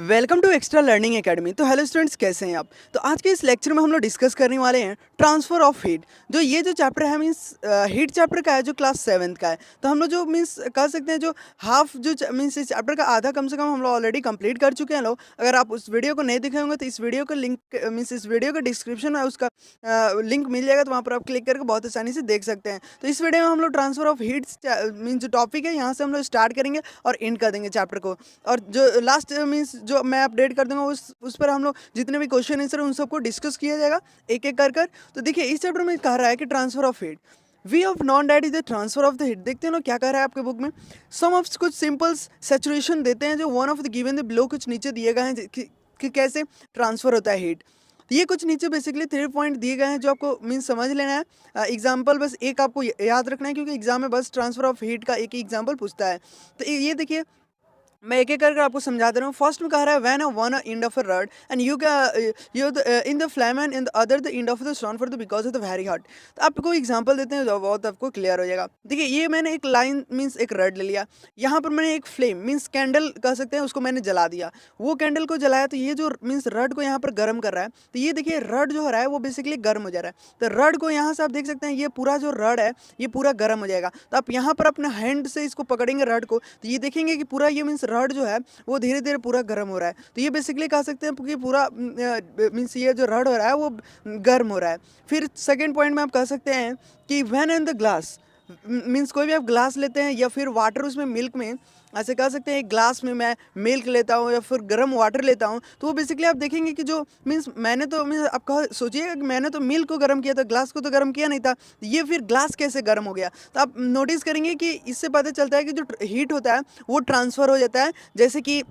Welcome to extra learning academy. तो hello students, कैसे हैं आप। तो आज के इस लेक्चर में हम लोग डिस्कस करने वाले हैं ट्रांसफ़र ऑफ हीट। जो ये जो चैप्टर है मीन्स हीट चैप्टर का है, जो क्लास 7th का है। तो हम लोग जो मीन्स कह सकते हैं जो हाफ जो मीन्स इस चैप्टर का आधा कम से कम हम लोग ऑलरेडी कंप्लीट कर चुके हैं लोग। अगर आप उस वीडियो को नहीं देखे होंगे तो इस वीडियो का लिंक मीन्स इस वीडियो के डिस्क्रिप्शन में उसका लिंक मिल जाएगा, तो वहाँ पर आप क्लिक करके बहुत आसानी से देख सकते हैं। तो इस वीडियो में हम लोग ट्रांसफ़र ऑफ हीट मीन्स जो टॉपिक है यहाँ से हम लोग स्टार्ट करेंगे और एंड कर देंगे चैप्टर को। और जो लास्ट मीन्स जो मैं अपडेट कर दूंगा उस पर हम लोग जितने भी क्वेश्चन आंसर उन सबको डिस्कस किया जाएगा एक एक कर कर। तो देखिए इस चैप्टर में कह रहा है कि transfer of heat, way of non debt is the transfer of the heat. देखते हैं लोग क्या कह रहा है आपके बुक में। सम ऑफ कुछ सिंपल्स सेचुरेशन देते हैं जो one of the given the below कुछ नीचे दिए गए हैं कि कैसे ट्रांसफर होता है हीट। तो ये कुछ नीचे बेसिकली 3 पॉइंट दिए गए हैं जो आपको मीन्स समझ लेना है। एग्जाम्पल बस एक आपको याद रखना है, क्योंकि एग्जाम में बस ट्रांसफर ऑफ हीट का एक ही एग्जाम्पल पूछता है। तो ये देखिए मैं एक एक करके आपको समझा दे रहा हूँ। फर्स्ट में कह रहा है when one end of a rod and you in the flame and in the other the end of the stone for the because of the very hot. तो आपको एग्जांपल देते हैं जो बहुत आपको क्लियर हो जाएगा। देखिए ये मैंने एक लाइन मीन्स एक रड ले लिया, यहाँ पर मैंने एक फ्लेम मीन्स कैंडल कह सकते हैं उसको मैंने जला दिया। वो कैंडल को जलाया तो ये जो मीन्स रड को यहाँ पर गर्म कर रहा है। तो ये देखिए रड जो हो रहा है वो बेसिकली गर्म हो जा रहा है। तो रड को यहाँ से आप देख सकते हैं ये पूरा जो रड है ये पूरा गर्म हो जाएगा। तो आप यहाँ पर अपने हैंड से इसको पकड़ेंगे रड को, तो ये देखेंगे कि पूरा ये मीन्स रड जो है वो धीरे धीरे पूरा गर्म हो रहा है। तो ये बेसिकली कह सकते हैं कि पूरा मीन्स ये जो रड हो रहा है वो गर्म हो रहा है। फिर सेकेंड पॉइंट में आप कह सकते हैं कि when in the glass means कोई भी आप ग्लास लेते हैं या फिर वाटर उसमें मिल्क में ऐसे कह सकते हैं एक ग्लास में मैं मिल्क लेता हूँ या फिर गर्म वाटर लेता हूँ, तो वो बेसिकली आप देखेंगे कि जो मीन्स मैंने तो मीन्स आप कह सोचिएगा कि मैंने तो मिल्क को गर्म किया था, ग्लास को तो गर्म किया नहीं था, ये फिर ग्लास कैसे गर्म हो गया। तो आप नोटिस करेंगे कि इससे पता चलता है कि जो हीट होता है वो ट्रांसफ़र हो जाता है। जैसे कि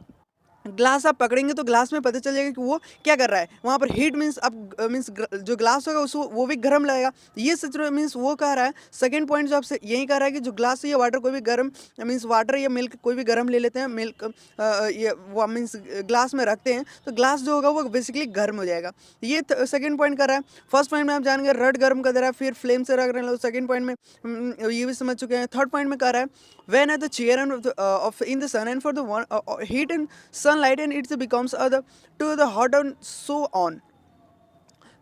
ग्लास आप पकड़ेंगे तो ग्लास में पता चल जाएगा कि वो क्या कर रहा है, वहाँ पर हीट मीन्स अब मीन्स जो ग्लास होगा उसको वो भी गर्म लगेगा। ये सच मीन्स वो कह रहा है। सेकंड पॉइंट जो आपसे यही कह रहा है कि जो ग्लास या वाटर कोई भी गर्म मीन्स वाटर या मिल्क कोई भी गर्म ले लेते हैं, मिल्क ये वो मीन्स ग्लास में रखते हैं तो ग्लास जो होगा वो बेसिकली गर्म हो जाएगा। ये सेकंड पॉइंट कर रहा है। फर्स्ट पॉइंट में आप जानेंगे रड गर्म कर दे रहा है, फिर फ्लेम से रख रहे हैं लोग। सेकंड पॉइंट में ये भी समझ चुके हैं। थर्ड पॉइंट में कह रहा है when at the chair and of in the sun and for the one heat and sunlight and it becomes to the hot and so on।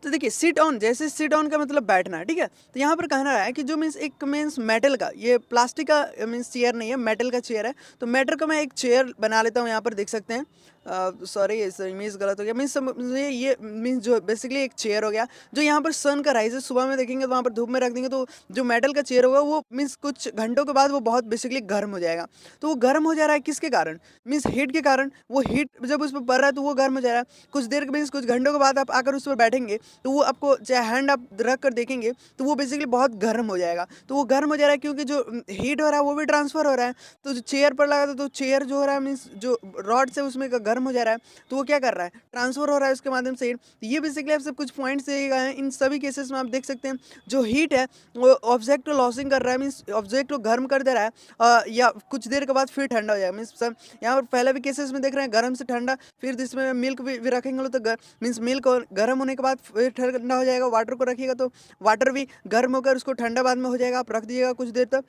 तो देखिए सिट ऑन, जैसे सिट ऑन का मतलब बैठना, ठीक है। तो यहाँ पर कहना है कि जो मीन्स एक मीन्स मेटल का, ये प्लास्टिक का मीन्स चेयर नहीं है, मेटल का चेयर है। तो मेटल का मैं एक चेयर बना लेता हूँ, यहाँ पर देख सकते हैं। सॉरी इमेज गलत हो गया। मीन्स ये मीन्स जो बेसिकली एक चेयर हो गया जो यहाँ पर सन का राइज है, सुबह में देखेंगे तो वहाँ पर धूप में रख देंगे तो जो मेटल का चेयर होगा वो मीन्स कुछ घंटों के बाद वो बहुत बेसिकली गर्म हो जाएगा। तो वो गर्म हो जा रहा है किसके कारण, मीन्स हीट के कारण। वो हीट जब उस पर पड़ रहा है तो वो गर्म हो जा रहा है। कुछ देर मीन्स कुछ घंटों के बाद आप आकर उस पर बैठेंगे तो वो आपको चाहे हैंड आप रख कर देखेंगे तो वो बेसिकली बहुत गर्म हो जाएगा। तो वो गर्म हो जा रहा है क्योंकि जो हीट हो रहा है वो भी ट्रांसफर हो रहा है। तो जो चेयर पर लगा तो चेयर जो हो रहा है मीन्स जो रॉड से उसमें गर्म हो जा रहा है, तो वो क्या कर रहा है, ट्रांसफर हो रहा है उसके माध्यम से हीट। तो ये बेसिकली आप सब कुछ पॉइंट्स दिए गए हैं। इन सभी केसेस में आप देख सकते हैं जो हीट है वो ऑब्जेक्ट को लॉसिंग कर रहा है, मीन्स ऑब्जेक्ट को गर्म कर दे रहा है या कुछ देर के बाद फिर ठंडा हो जाएगा। मीन्स सब यहाँ पर पहले भी केसेस में देख रहे हैं गर्म से ठंडा, फिर इसमें मिल्क भी रखेंगे तो मीन्स मिल्क गर्म होने के बाद फिर ठंडा हो जाएगा। वाटर को रखिएगा तो वाटर भी गर्म होकर उसको ठंडा बाद में हो जाएगा, आप रख दीजिएगा कुछ देर तक।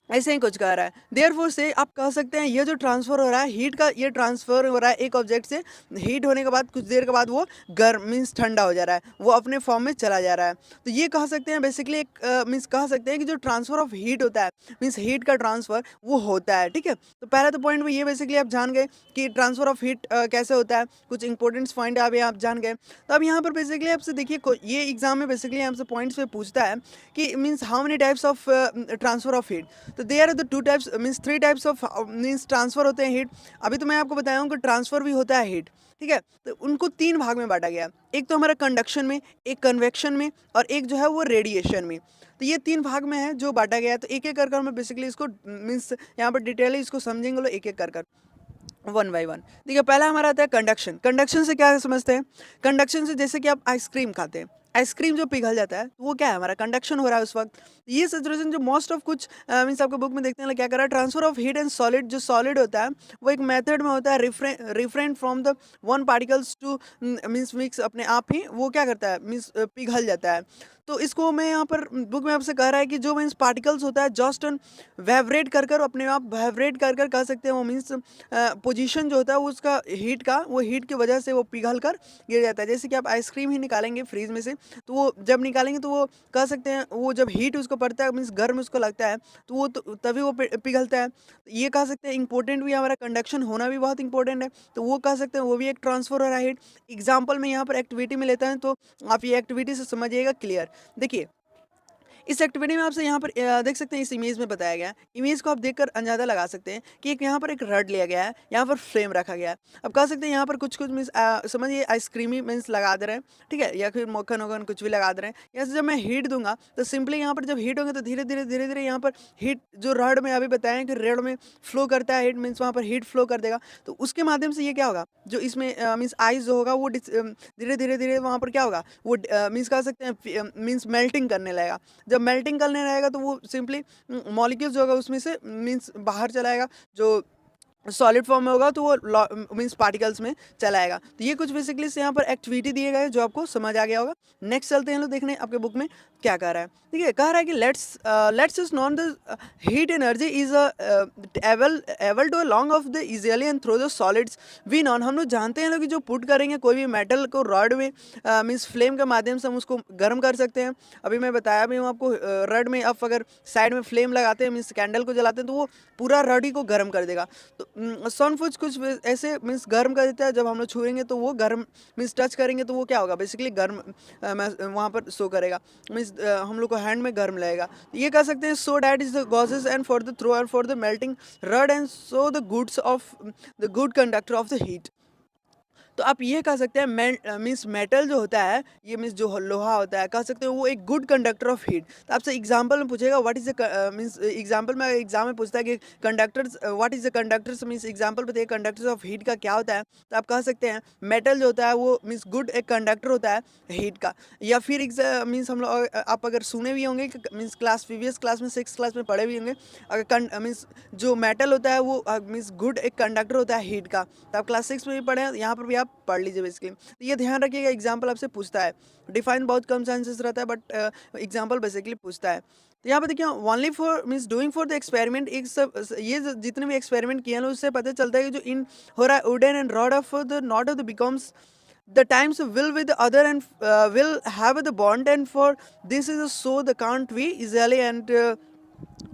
ऐसे ही कुछ कह रहा है। देयरफॉर से आप कह सकते हैं ये जो ट्रांसफ़र हो रहा है हीट का, ये ट्रांसफ़र हो रहा है एक ऑब्जेक्ट से, हीट होने के बाद कुछ देर के बाद वो गर्म मीन्स ठंडा हो जा रहा है, वो अपने फॉर्म में चला जा रहा है। तो ये कह सकते हैं बेसिकली एक मीन्स कह सकते हैं कि जो ट्रांसफ़र ऑफ हीट होता है मीन्स हीट का ट्रांसफ़र वो होता है, ठीक है। तो पहला तो पॉइंट में ये बेसिकली आप जान गए कि ट्रांसफ़र ऑफ हीट कैसे होता है। कुछ इंपॉर्टेंट पॉइंट आप जान गए। तो अब यहाँ पर बेसिकली आपसे देखिए ये एग्जाम में बेसिकली आपसे पॉइंट्स पे पूछता है कि means how many types of transfer of heat. तो there are the 2 types means 3 types of means transfer होते हैं हीट। अभी तो मैं आपको बताया हूँ कि ट्रांसफ़र भी होता है हीट, ठीक है। तो उनको 3 भाग में बांटा गया। एक तो हमारा कंडक्शन में, एक कन्वेक्शन में और एक जो है वो रेडिएशन में। तो ये 3 भाग में है जो बांटा गया है। तो एक एक कर मैं बेसिकली इसको मीन्स यहाँ पर डिटेल इसको समझेंगे लोग एक एक कर वन बाई वन। देखिए पहला हमारा आता है कंडक्शन। कंडक्शन से क्या समझते हैं, कंडक्शन से जैसे कि आप आइसक्रीम खाते हैं, आइसक्रीम जो पिघल जाता है वो क्या है, हमारा कंडक्शन हो रहा है उस वक्त। ये सिचुएशन जो मोस्ट ऑफ कुछ मीन्स आपको बुक में देखते हैं क्या कर रहा है, transfer of heat and solid. जो सॉलिड होता है वो एक मेथड में होता है refrain from the one particles two means mix, अपने आप ही वो क्या करता है मीन्स पिघल जाता है। तो इसको मैं यहाँ पर बुक में आपसे कह रहा है कि जो मीन्स पार्टिकल्स होता है जस्ट एन वाइब्रेट कर कर अपने आप वाइब्रेट कर कर कह सकते हैं, वो मीन्स पोजीशन जो होता है वो उसका हीट का, वो हीट की वजह से वो पिघल कर गिर जाता है। जैसे कि आप आइसक्रीम ही निकालेंगे फ्रीज में से, तो वो जब निकालेंगे तो वो कह सकते हैं वो जब हीट उसको पड़ता है मीन्स गर्म उसको लगता है तो वो तभी वो पिघलता है। ये कह सकते हैं इंपॉर्टेंट भी, हमारा कंडक्शन होना भी बहुत इंपॉर्टेंट है, तो वो कह सकते हैं वो भी एक ट्रांसफर हो रहा है हीट। एग्जाम्पल में यहाँ पर एक्टिविटी में लेता है, तो आप ये एक्टिविटी से समझिएगा क्लियर। देखिए इस एक्टिविटी में आपसे यहाँ पर देख सकते हैं, इस इमेज में बताया गया है। इमेज को आप देखकर अंदाजा लगा सकते हैं कि एक यहाँ पर एक रड लिया गया है, यहाँ पर फ्लेम रखा गया है। अब कह सकते हैं यहाँ पर कुछ कुछ मीन्स समझिए आइसक्रीमी मीन्स लगा दे रहे हैं, ठीक है, या फिर मक्खन वक्खन कुछ भी लगा दे रहे हैं। यहाँ से जब मैं हीट दूंगा तो सिंपली यहाँ पर जब हीट होंगे तो धीरे धीरे धीरे धीरे यहाँ पर हीट जो रड में अभी बताएं कि रड में फ्लो करता है हीट, मीन्स वहाँ पर हीट फ्लो कर देगा, तो उसके माध्यम से ये क्या होगा, जो इसमें मीन्स आइस जो होगा वो धीरे धीरे धीरे वहाँ पर क्या होगा, वो मीन्स कह सकते हैं मीन्स मेल्टिंग करने लगेगा। जब मेल्टिंग करने रहेगा तो वो सिंपली मॉलिक्यूल्स जो होगा उसमें से मीन्स बाहर चलाएगा, जो सॉलिड फॉर्म में होगा तो वो मीन्स पार्टिकल्स में चला आएगा। तो ये कुछ बेसिकली से यहाँ पर एक्टिविटी दिए गए जो आपको समझ आ गया होगा। नेक्स्ट चलते हैं लोग देखने आपके बुक में क्या कह रहा है। ठीक है, कह रहा है कि let's is known the heat energy is able to long of the easily and throw the solids we known. हम लोग जानते हैं लोग कि जो पुट करेंगे कोई भी मेटल को रॉड में मीन्स फ्लेम के माध्यम से हम उसको गर्म कर सकते हैं। अभी मैं बताया भी हूँ आपको, रड में आप अगर साइड में फ्लेम लगाते हैं मीन्स कैंडल को जलाते हैं तो वो पूरा रड ही को गर्म कर देगा। तो सनफूज कुछ ऐसे मीन्स गर्म कर देता है, जब हम लोग छुएंगे तो वो गर्म मीन्स टच करेंगे तो वो क्या होगा, बेसिकली गर्म वहाँ पर शो करेगा, मीन्स हम लोग को हैंड में गर्म लगेगा। ये कह सकते हैं so that is the gases and for the throw and for the melting rod and so the goods of the good conductor of the heat. तो आप ये कह सकते हैं मीन्स मेटल जो होता है, ये मीन्स जो लोहा होता है, कह सकते हैं वो एक गुड कंडक्टर ऑफ हीट। तो आपसे एग्जांपल में पूछेगा what is the means example में एग्जाम में पूछता है कि conductors what is the conductors means example बताइए कंडक्टर्स ऑफ हीट का क्या होता है। तो आप कह सकते हैं मेटल जो होता है वो मीन्स गुड एक कंडक्टर होता है हीट का। या फिर मीन्स हम लोग आप अगर सुने भी होंगे मीन्स क्लास प्रीवियस क्लास में 6th क्लास में पढ़े भी होंगे, अगर मीन्स जो मेटल होता है वो मीन्स गुड एक कंडक्टर होता है हीट का। तो आप क्लास 6 में भी पढ़े हैं, यहाँ पर भी आप पढ़ लीजिए बेसिकली। तो ये ध्यान रखिएगा, एग्जाम्पल आपसे पूछता है, डिफाइन बहुत कम चांसेस रहता है बट एग्जाम्पल बेसिकली पूछता है। तो यहाँ पे देखिए only for means doing for the experiment, एक सब ये जितने भी एक्सपेरिमेंट किए हैं उससे पता चलता है कि जो इन हो रहा है wooden and rod of the not of the becomes the times will with the other and will have the bond and for this is so the can't be easily and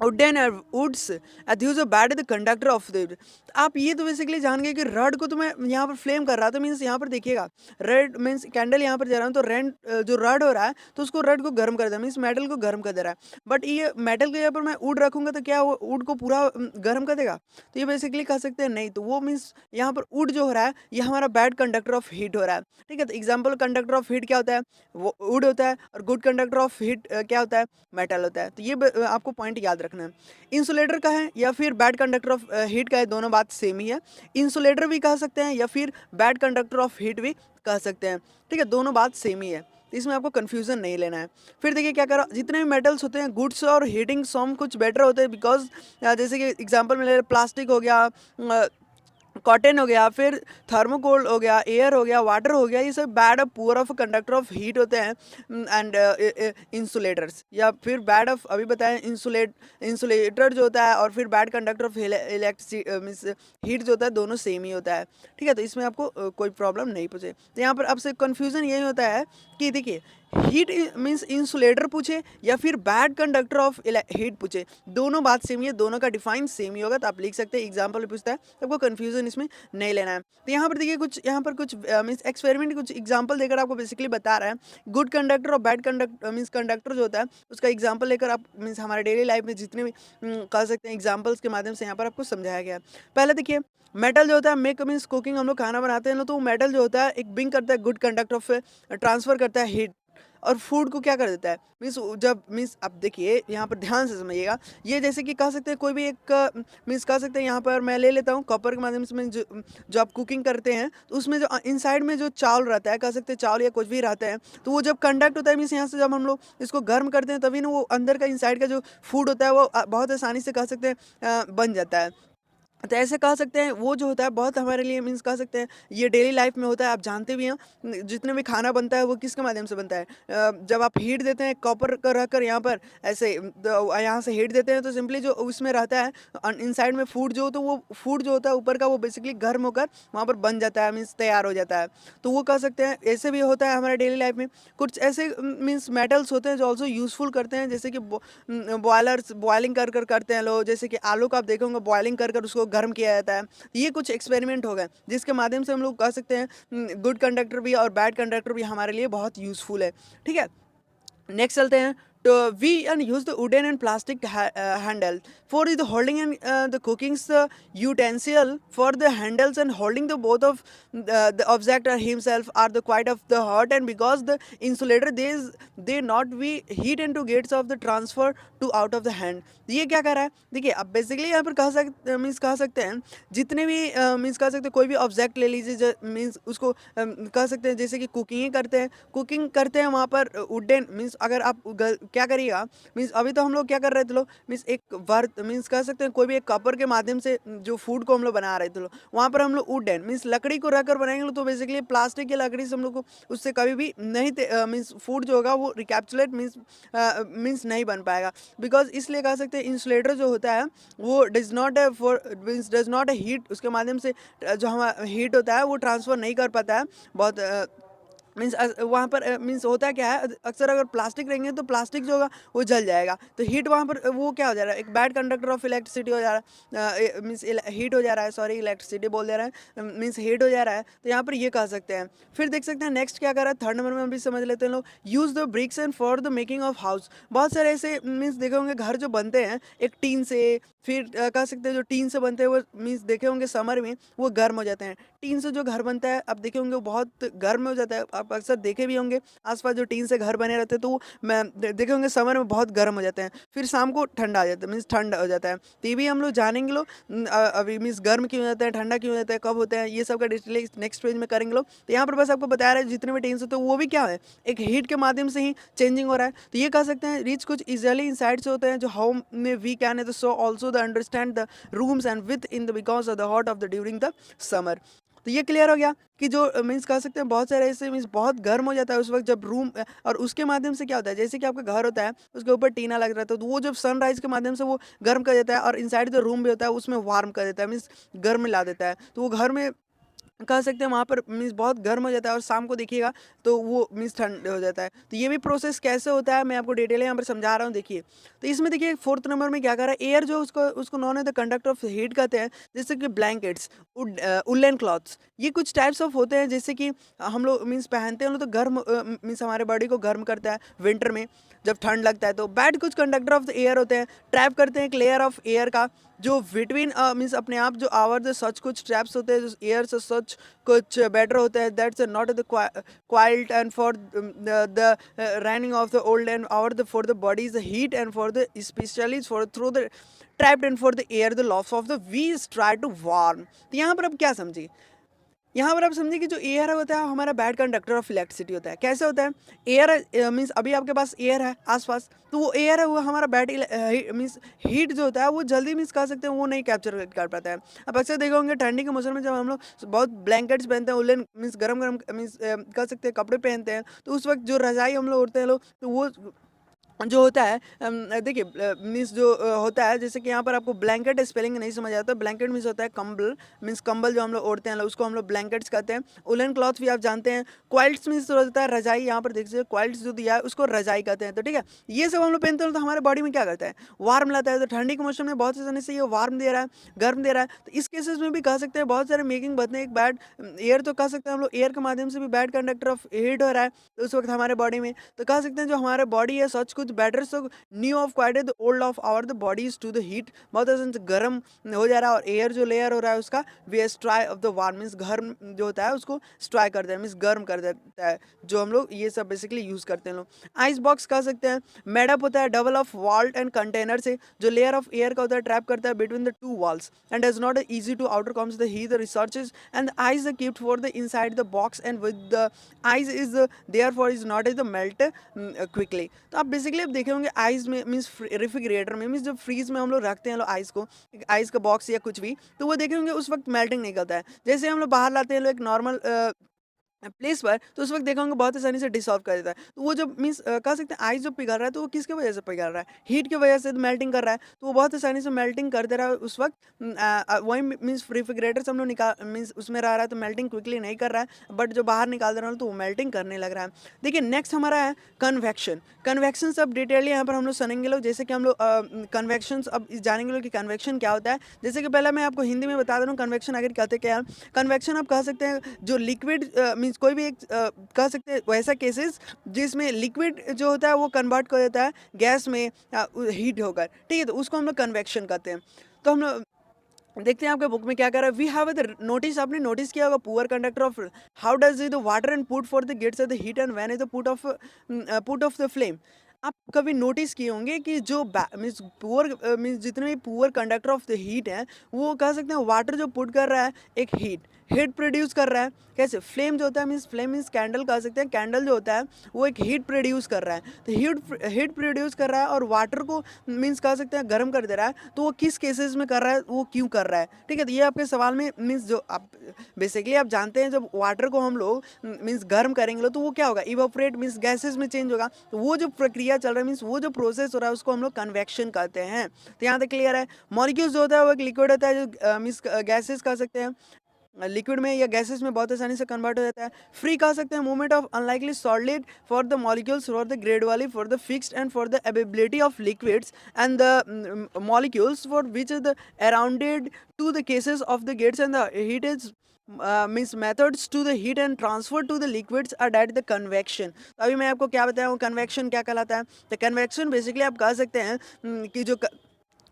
wooden woods अध्यूज bad the conductor of the. आप ये तो basically जान गए कि rod को तो मैं यहाँ पर फ्लेम कर रहा था, मीन्स यहाँ पर देखिएगा रेड मीन्स कैंडल यहाँ पर जा रहा हूँ तो रेड जो रड हो रहा है तो उसको रड को गर्म कर दे मीन्स मेटल को गर्म कर दे रहा है। बट ये मेटल के यहाँ पर मैं वुड रखूँगा तो क्या वो वुड को पूरा गर्म कर देगा, तो ये बेसिकली कह सकते हैं नहीं। तो वो मीन्स यहाँ पर वुड जो हो रहा है ये हमारा बैड कंडक्टर ऑफ हीट हो रहा है। ठीक है, तो एग्जाम्पल कंडक्टर ऑफ हीट क्या होता है, वो वुड होता है, और गुड कंडक्टर ऑफ हीट क्या होता है, मेटल होता है। तो ये आपको पॉइंट याद रखना है। इंसुलेटर का है या फिर बैड कंडक्टर ऑफ हीट का है, दोनों बात सेम ही है। इंसुलेटर भी कह सकते हैं या फिर बैड कंडक्टर ऑफ हीट भी कह सकते हैं। ठीक है, दोनों बात सेम ही है, इसमें आपको कंफ्यूजन नहीं लेना है। फिर देखिए क्या करा, जितने भी मेटल्स होते हैं गुड्स और हीटिंग सम कुछ बेटर होते हैं बिकॉज जैसे कि एग्जांपल में ले प्लास्टिक हो गया, कॉटन हो गया, फिर थर्मोकोल हो गया, एयर हो गया, वाटर हो गया, ये सब bad of poor of conductor of heat होते हैं। एंड इंसुलेटर्स या फिर बैड ऑफ अभी बताएं इंसुलेटर जो होता है, और फिर bad conductor of electricity means heat जो होता है, दोनों सेम ही होता है। ठीक है, तो इसमें आपको कोई प्रॉब्लम नहीं पूछे। तो यहाँ पर आपसे कन्फ्यूज़न यही होता है कि देखिए हीट मीन्स इंसुलेटर पूछे या फिर बैड कंडक्टर ऑफ हीट पूछे, दोनों बात सेम ही है, दोनों का डिफाइन सेम ही होगा। तो आप लिख सकते हैं एग्जाम्पल पूछता है, आपको कंफ्यूजन इसमें नहीं लेना है। तो यहाँ पर देखिए कुछ यहाँ पर कुछ मीन्स एक्सपेरिमेंट कुछ एग्जाम्पल देकर आपको बेसिकली बता रहा है गुड कंडक्टर और बैड कंडक्टर मीन्स कंडक्टर जो होता है उसका एग्जाम्पल लेकर आप मीन्स हमारे डेली लाइफ में जितने भी कह सकते हैं एग्जाम्पल्स के माध्यम से यहाँ पर आपको समझाया गया है। पहले देखिए मेटल जो होता है मेक मीन्स कुकिंग, हम लोग खाना बनाते हैं ना, तो वो मेटल जो होता है एक बिंग करता है गुड कंडक्टर ऑफ ट्रांसफर करता है हीट, और फूड को क्या कर देता है मीन्स जब मीन्स आप देखिए यहाँ पर ध्यान से समझिएगा। ये जैसे कि कह सकते हैं कोई भी एक मीन्स कह सकते हैं यहाँ पर मैं ले लेता हूँ कॉपर के माध्यम से जो आप कुकिंग करते हैं तो उसमें जो इनसाइड में जो चावल रहता है, कह सकते हैं चावल या कुछ भी रहता है, तो वो जब कंडक्ट होता है मीन्स यहाँ से जब हम लोग इसको गर्म करते हैं तभी ना वो अंदर का इनसाइड का जो फूड होता है वो बहुत आसानी से कह सकते हैं बन जाता है। तो ऐसे कह सकते हैं वो जो होता है बहुत हमारे लिए मीन्स कह सकते हैं ये डेली लाइफ में होता है, आप जानते भी हैं। जितने भी खाना बनता है वो किसके माध्यम से बनता है? जब आप हीट देते हैं कॉपर का रखकर यहाँ पर ऐसे यहाँ से हीट देते हैं तो सिंपली जो उसमें रहता है इनसाइड में फूड जो, तो वो फूड जो होता है ऊपर का वो बेसिकली गर्म होकर वहाँ पर बन जाता है, मीन्स तैयार हो जाता है। तो वो कह सकते हैं ऐसे भी होता है हमारे डेली लाइफ में। कुछ ऐसे मीन्स मेटल्स होते हैं जो ऑल्सो यूजफुल करते हैं, जैसे कि बॉयलर्स बॉयलिंग कर कर करते हैं लोग, जैसे कि आलू का आप देखोगे बॉयलिंग कर कर उसको गर्म किया जाता है। ये कुछ एक्सपेरिमेंट हो गए जिसके माध्यम से हम लोग कह सकते हैं गुड कंडक्टर भी और बैड कंडक्टर भी हमारे लिए बहुत यूजफुल है। ठीक है, नेक्स्ट चलते हैं। तो we and use the wooden and plastic handle for the holding and the cooking's utensil for the handles and holding the both of the object or himself are the quite of the hurt, and because the insulator they not be heat into gates of the transfer to out of the hand। ये क्या कर रहा है? देखिए अब basically यहाँ पर कह सकते हैं जितने भी मीन्स कह सकते हैं कोई भी ऑब्जेक्ट ले लीजिए मीन्स उसको कह सकते हैं जैसे कि कुकिंग करते हैं वहाँ पर वुडन मीन्स अगर आप क्या करिएगा मीन्स अभी तो हम लोग क्या कर रहे थे लोग मीन्स एक वर्थ मीन्स कह सकते हैं कोई भी एक कपर के माध्यम से जो फूड को हम लोग बना रहे थे लोग वहाँ पर हम लोग वुडन मीन्स लकड़ी को रखकर बनाएंगे तो बेसिकली प्लास्टिक की लकड़ी से हम लोग को उससे कभी भी नहीं मीन्स फूड जो होगा वो रिकैप्चुलेट मीन्स नहीं बन पाएगा। बिकॉज इसलिए कह सकते हैं इंसुलेटर जो होता है वो does not for means does not heat, उसके माध्यम से जो हमारा हीट होता है वो ट्रांसफ़र नहीं कर पाता है बहुत मीन्स वहाँ पर मीन्स होता क्या है अक्सर अगर प्लास्टिक रहेंगे तो प्लास्टिक जो होगा वो जल जाएगा, तो हीट वहाँ पर वो क्या हो जा रहा है एक बैड कंडक्टर ऑफ इलेक्ट्रिसिटी हो जा रहा है मीन्स हीट हो जा रहा है, सॉरी इलेक्ट्रिसिटी बोल दे रहा है मीन्स हीट हो जा रहा है। तो यहाँ पर ये कह सकते हैं। फिर देख सकते हैं नेक्स्ट क्या कर रहा है, थर्ड नंबर में हम भी समझ लेते हैं लोग use the bricks and for the making of house. बहुत सारे ऐसे मीन्स देखे होंगे घर जो बनते हैं एक टीन से, फिर कह सकते हैं जो टीन से बनते हैं वो मीन्स देखे होंगे समर में वो गर्म हो जाते हैं। टीन से जो घर बनता है अब देखे होंगे वो बहुत गर्म हो जाता है, आप अक्सर देखे भी होंगे आसपास जो टीन से घर बने रहते हैं तो वो देखे होंगे समर में बहुत गर्म हो जाते हैं, फिर शाम को ठंडा आ जाता है मीन्स ठंड हो जाता है। तो ये भी हम लोग जानेंगे लोग अभी मीन्स गर्म क्यों हो जाता है ठंडा क्यों हो जाता है कब होता है ये सब का डिटेल नेक्स्ट पेज में करेंगे लोग। तो यहाँ पर बस आपको बता रहा है जितने भी टीन्स होते हैं वो भी क्या है एक हीट के माध्यम से ही चेंजिंग हो रहा है। तो ये कह सकते हैं रीच कुछ इजिली इनसाइड्स होते हैं जो हाउ में वी कैन है so also the understand the rooms and with in the because of the hot of the during the summer. तो ये क्लियर हो गया कि जो मीन्स कह सकते हैं बहुत सारे ऐसे मीन्स बहुत गर्म हो जाता है उस वक्त जब रूम, और उसके माध्यम से क्या होता है जैसे कि आपका घर होता है उसके ऊपर टीना लग रहता है तो वो जब सनराइज के माध्यम से वो गर्म कर देता है और इनसाइड जो रूम भी होता है उसमें वार्म कर देता है मीन्स गर्म ला देता है, तो वो घर में कह सकते हैं वहाँ पर मीन्स बहुत गर्म हो जाता है और शाम को देखिएगा तो वो मीन्स ठंड हो जाता है। तो ये भी प्रोसेस कैसे होता है मैं आपको डिटेल यहाँ पर समझा रहा हूँ। देखिए तो इसमें देखिए फोर्थ नंबर में क्या कर रहा है एयर जो उसको नॉन है द कंडक्टर ऑफ हीट कहते हैं, जैसे कि ब्लैंकेट्स उलन क्लॉथ्स ये कुछ टाइप्स ऑफ होते हैं जैसे कि हम लोग मीन्स पहनते हैं हम लोग तो गर्म मीन्स हमारे बॉडी को गर्म करता है विंटर में जब ठंड लगता है। तो बैड कुछ कंडक्टर ऑफ द एयर होते हैं, ट्रैप करते हैं एक लेयर ऑफ एयर का जो बिटवीन मीन्स अपने आप जो आवर जो सच कुछ ट्रैप्स होते हैं जो एयर से सच कुछ बेटर होता है that's not the quilt and for the running of the old and our the for the body is the heat and for the especially for through the trapped and for the air the loss of the we try to warm. तो यहाँ पर अब क्या समझिए, यहाँ पर आप समझिए कि जो एयर होता है हमारा बैड कंडक्टर ऑफ इलेक्ट्रिसिटी होता है। कैसे होता है एयर मीन्स अभी आपके पास एयर है आसपास तो वो एयर है वो हमारा बैड मीन्स हीट जो होता है वो जल्दी मीन्स कह सकते हैं वो नहीं कैप्चर कर पाता है। अब अक्सर देखा होंगे ठंडी के मौसम में जब हम लोग बहुत ब्लैंकेट्स पहनते हैं उलन मीन्स गर्म गर्म मीन्स कह सकते हैं कपड़े पहनते हैं तो उस वक्त जो रजाई हम लोग उड़ते हैं लोग तो वो जो होता है देखिए मीन्स जो होता है जैसे कि यहाँ पर आपको ब्लैंकेट स्पेलिंग नहीं समझ आता, ब्लैंकेट मीन्स होता है कंबल मीन्स कंबल जो हम लोग ओढ़ते हैं उसको हम लोग ब्लैंकेट्स कहते हैं। उलन क्लॉथ भी आप जानते हैं, क्वाइल्ट्स मीन्स होता है रजाई, यहाँ पर देख सकते क्वाइल्ट्स जो दिया है उसको रजाई कहते हैं। तो ठीक है ये सब हम लोग पहनते हैं तो हमारे बॉडी में क्या करता है वार्म लाता है। तो ठंडी के मौसम में बहुत से से ये वार्म दे रहा है गर्म दे रहा है। तो इस केसेस में भी कह सकते हैं बहुत सारे मेकिंग बनते हैं एक बैड एयर तो कह सकते हैं हम लोग एयर के माध्यम से भी बैड कंडक्टर ऑफ हीट हो रहा है तो उस वक्त हमारे बॉडी में। तो कह सकते हैं जो हमारे बॉडी है सच कुछ better so new of quite the old of our the bodies to the heat बहुत ऐसा गर्म हो जा रहा है और एयर जो लेयर हो रहा है उसका वे स्ट्राई ऑफ द वार्म मीन्स गर्म जो होता है उसको स्ट्राई कर देता है मीन्स गर्म कर देता है जो हम लोग ये सब बेसिकली यूज करते हैं लोग। आइस बॉक्स कह सकते हैं मेडअप होता है double of walled and container से जो लेयर ऑफ एयर का होता है ट्रैप करता है between the two walls and is not easy to outer comes the heat the researches and the ice are kept for the inside the box and with the ice is therefore is not as the melt quickly। तो आप basically basically आप देखे होंगे ice में means refrigerator में means जब freeze में हम लोग रखते हैं आइस को, आइस का बॉक्स या कुछ भी, तो वो देखे होंगे उस वक्त मेल्टिंग नहीं करता है। जैसे हम लोग बाहर लाते हैं लोग एक नॉर्मल प्लेस पर, तो उस वक्त देखा होंगे बहुत आसानी से डिसॉल्व कर देता है। तो वो जो मीन्स कह सकते हैं आइस जो पिघल रहा है, तो वो किसकी वजह से पिघल रहा है, हीट की वजह से मेल्टिंग कर रहा है। तो वो बहुत आसानी से मेल्टिंग कर दे रहा है उस वक्त। वही मीन्स रेफ्रिजरेटर से हम लोग निकाल मीन्स उसमें रह रहा है तो मेल्टिंग क्विकली नहीं कर रहा है, बट जो बाहर निकाल दे रहा है तो वो मेल्टिंग करने लग रहा है। देखिए नेक्स्ट हमारा है कन्वेक्शन। कन्वेक्शन सब डिटेयली यहाँ पर हम लोग सुनेंगे लोग, जैसे कि हम लोग कन्वेक्शन अब जानेंगे लोग कि कन्वेक्शन क्या होता है। जैसे कि पहले मैं आपको हिंदी में बता दे रहा हूँ कन्वेक्शन आखिर कहते क्या है। कन्वेक्शन आप कह सकते हैं जो लिक्विड मीन्स कोई भी एक कह सकते हैं वैसा केसेस जिसमें लिक्विड जो होता है वो कन्वर्ट कर देता है गैस में हीट होकर, ठीक है, तो उसको हम लोग कन्वेक्शन कहते हैं। तो हम लोग देखते हैं आपके बुक में क्या कर रहा है। वी हैव द नोटिस, आपने नोटिस किया होगा poor conductor of how does the water and put for the gets at the heat and when is the put of the flame. आप कभी नोटिस किए होंगे कि जो मीन्स पुअर मीन्स जितने भी poor conductor of the heat है, वो कह सकते हैं वाटर जो पुट कर रहा है एक हीट प्रोड्यूस कर रहा है। कैसे, फ्लेम जो होता है मीन्स फ्लेम मीन्स कैंडल कह सकते हैं, कैंडल जो होता है वो एक हीट प्रोड्यूस कर रहा है। तो हीट प्रोड्यूस कर रहा है और वाटर को मीन्स कह सकते हैं गर्म कर दे रहा है। तो वो किस केसेस में कर रहा है, वो क्यों कर रहा है, ठीक है। तो ये आपके सवाल में मीन्स जो आप बेसिकली आप जानते हैं जब वाटर को हम लोग मीन्स गर्म करेंगे तो वो क्या होगा, इवापोरेट मीन्स गैसेज में चेंज होगा। तो वो जो प्रक्रिया चल रहा है मीन्स वो जो प्रोसेस हो रहा है उसको हम लोग कन्वेक्शन कहते हैं। तो यहाँ तक क्लियर है। मॉलिक्यूल्स जो होता है वो एक लिक्विड होता है जो मीन्स गैसेज कह सकते हैं, लिक्विड में या गैसेस में बहुत आसानी से कन्वर्ट हो जाता है। फ्री कह सकते हैं movement of unlikely solid for the molecules for the gradually for the fixed and for the availability of liquids and the molecules for which the arounded to the cases of the gets and the heat is means methods to the heat and transfer to the liquids are that the convection. अभी मैं आपको क्या बताया हूँ convection क्या कहलाता है। तो कन्वेक्शन बेसिकली आप कह सकते हैं कि जो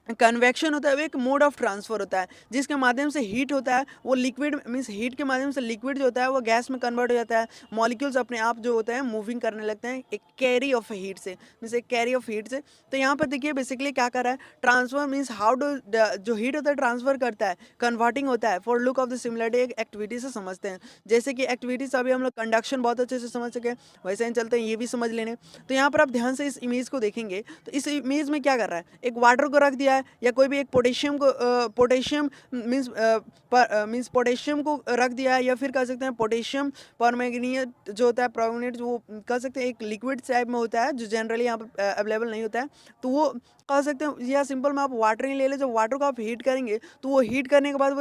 कन्वेक्शन होता है वो एक मोड ऑफ ट्रांसफर होता है जिसके माध्यम से हीट होता है वो लिक्विड मीन्स हीट के माध्यम से लिक्विड जो होता है वो गैस में कन्वर्ट हो जाता है। मॉलिक्यूल्स अपने आप जो होते हैं मूविंग करने लगते हैं एक कैरी ऑफ हीट से, मीन्स एक कैरी ऑफ हीट से। तो यहाँ पर देखिए बेसिकली क्या कर रहा है, ट्रांसफर मीन्स हाउ डू जो हीट होता है ट्रांसफर करता है, कन्वर्टिंग होता है। For look of the similarity एक एक्टिविटी से समझते हैं, जैसे कि एक्टिविटीज अभी हम लोग कंडक्शन बहुत अच्छे से समझ सके वैसे ही चलते हैं ये भी समझ लेने। तो यहाँ पर आप ध्यान से इस इमेज को देखेंगे तो इस इमेज में क्या कर रहा है, एक वाटर को रख दिया है या कोई भी एक पोटेशियम को पोटेशियम मीन्स पोटेशियम को रख दिया है या फिर कह सकते हैं पोटेशियम परमैंगनीट जो होता है परमैंगनीट वो कह सकते हैं एक लिक्विड टाइप में होता है जो जनरली यहाँ पर अवेलेबल नहीं होता है। तो वो कह सकते हैं या सिंपल में आप वाटर ही ले ले, जब वाटर को आप हीट करेंगे तो वो हीट करने के बाद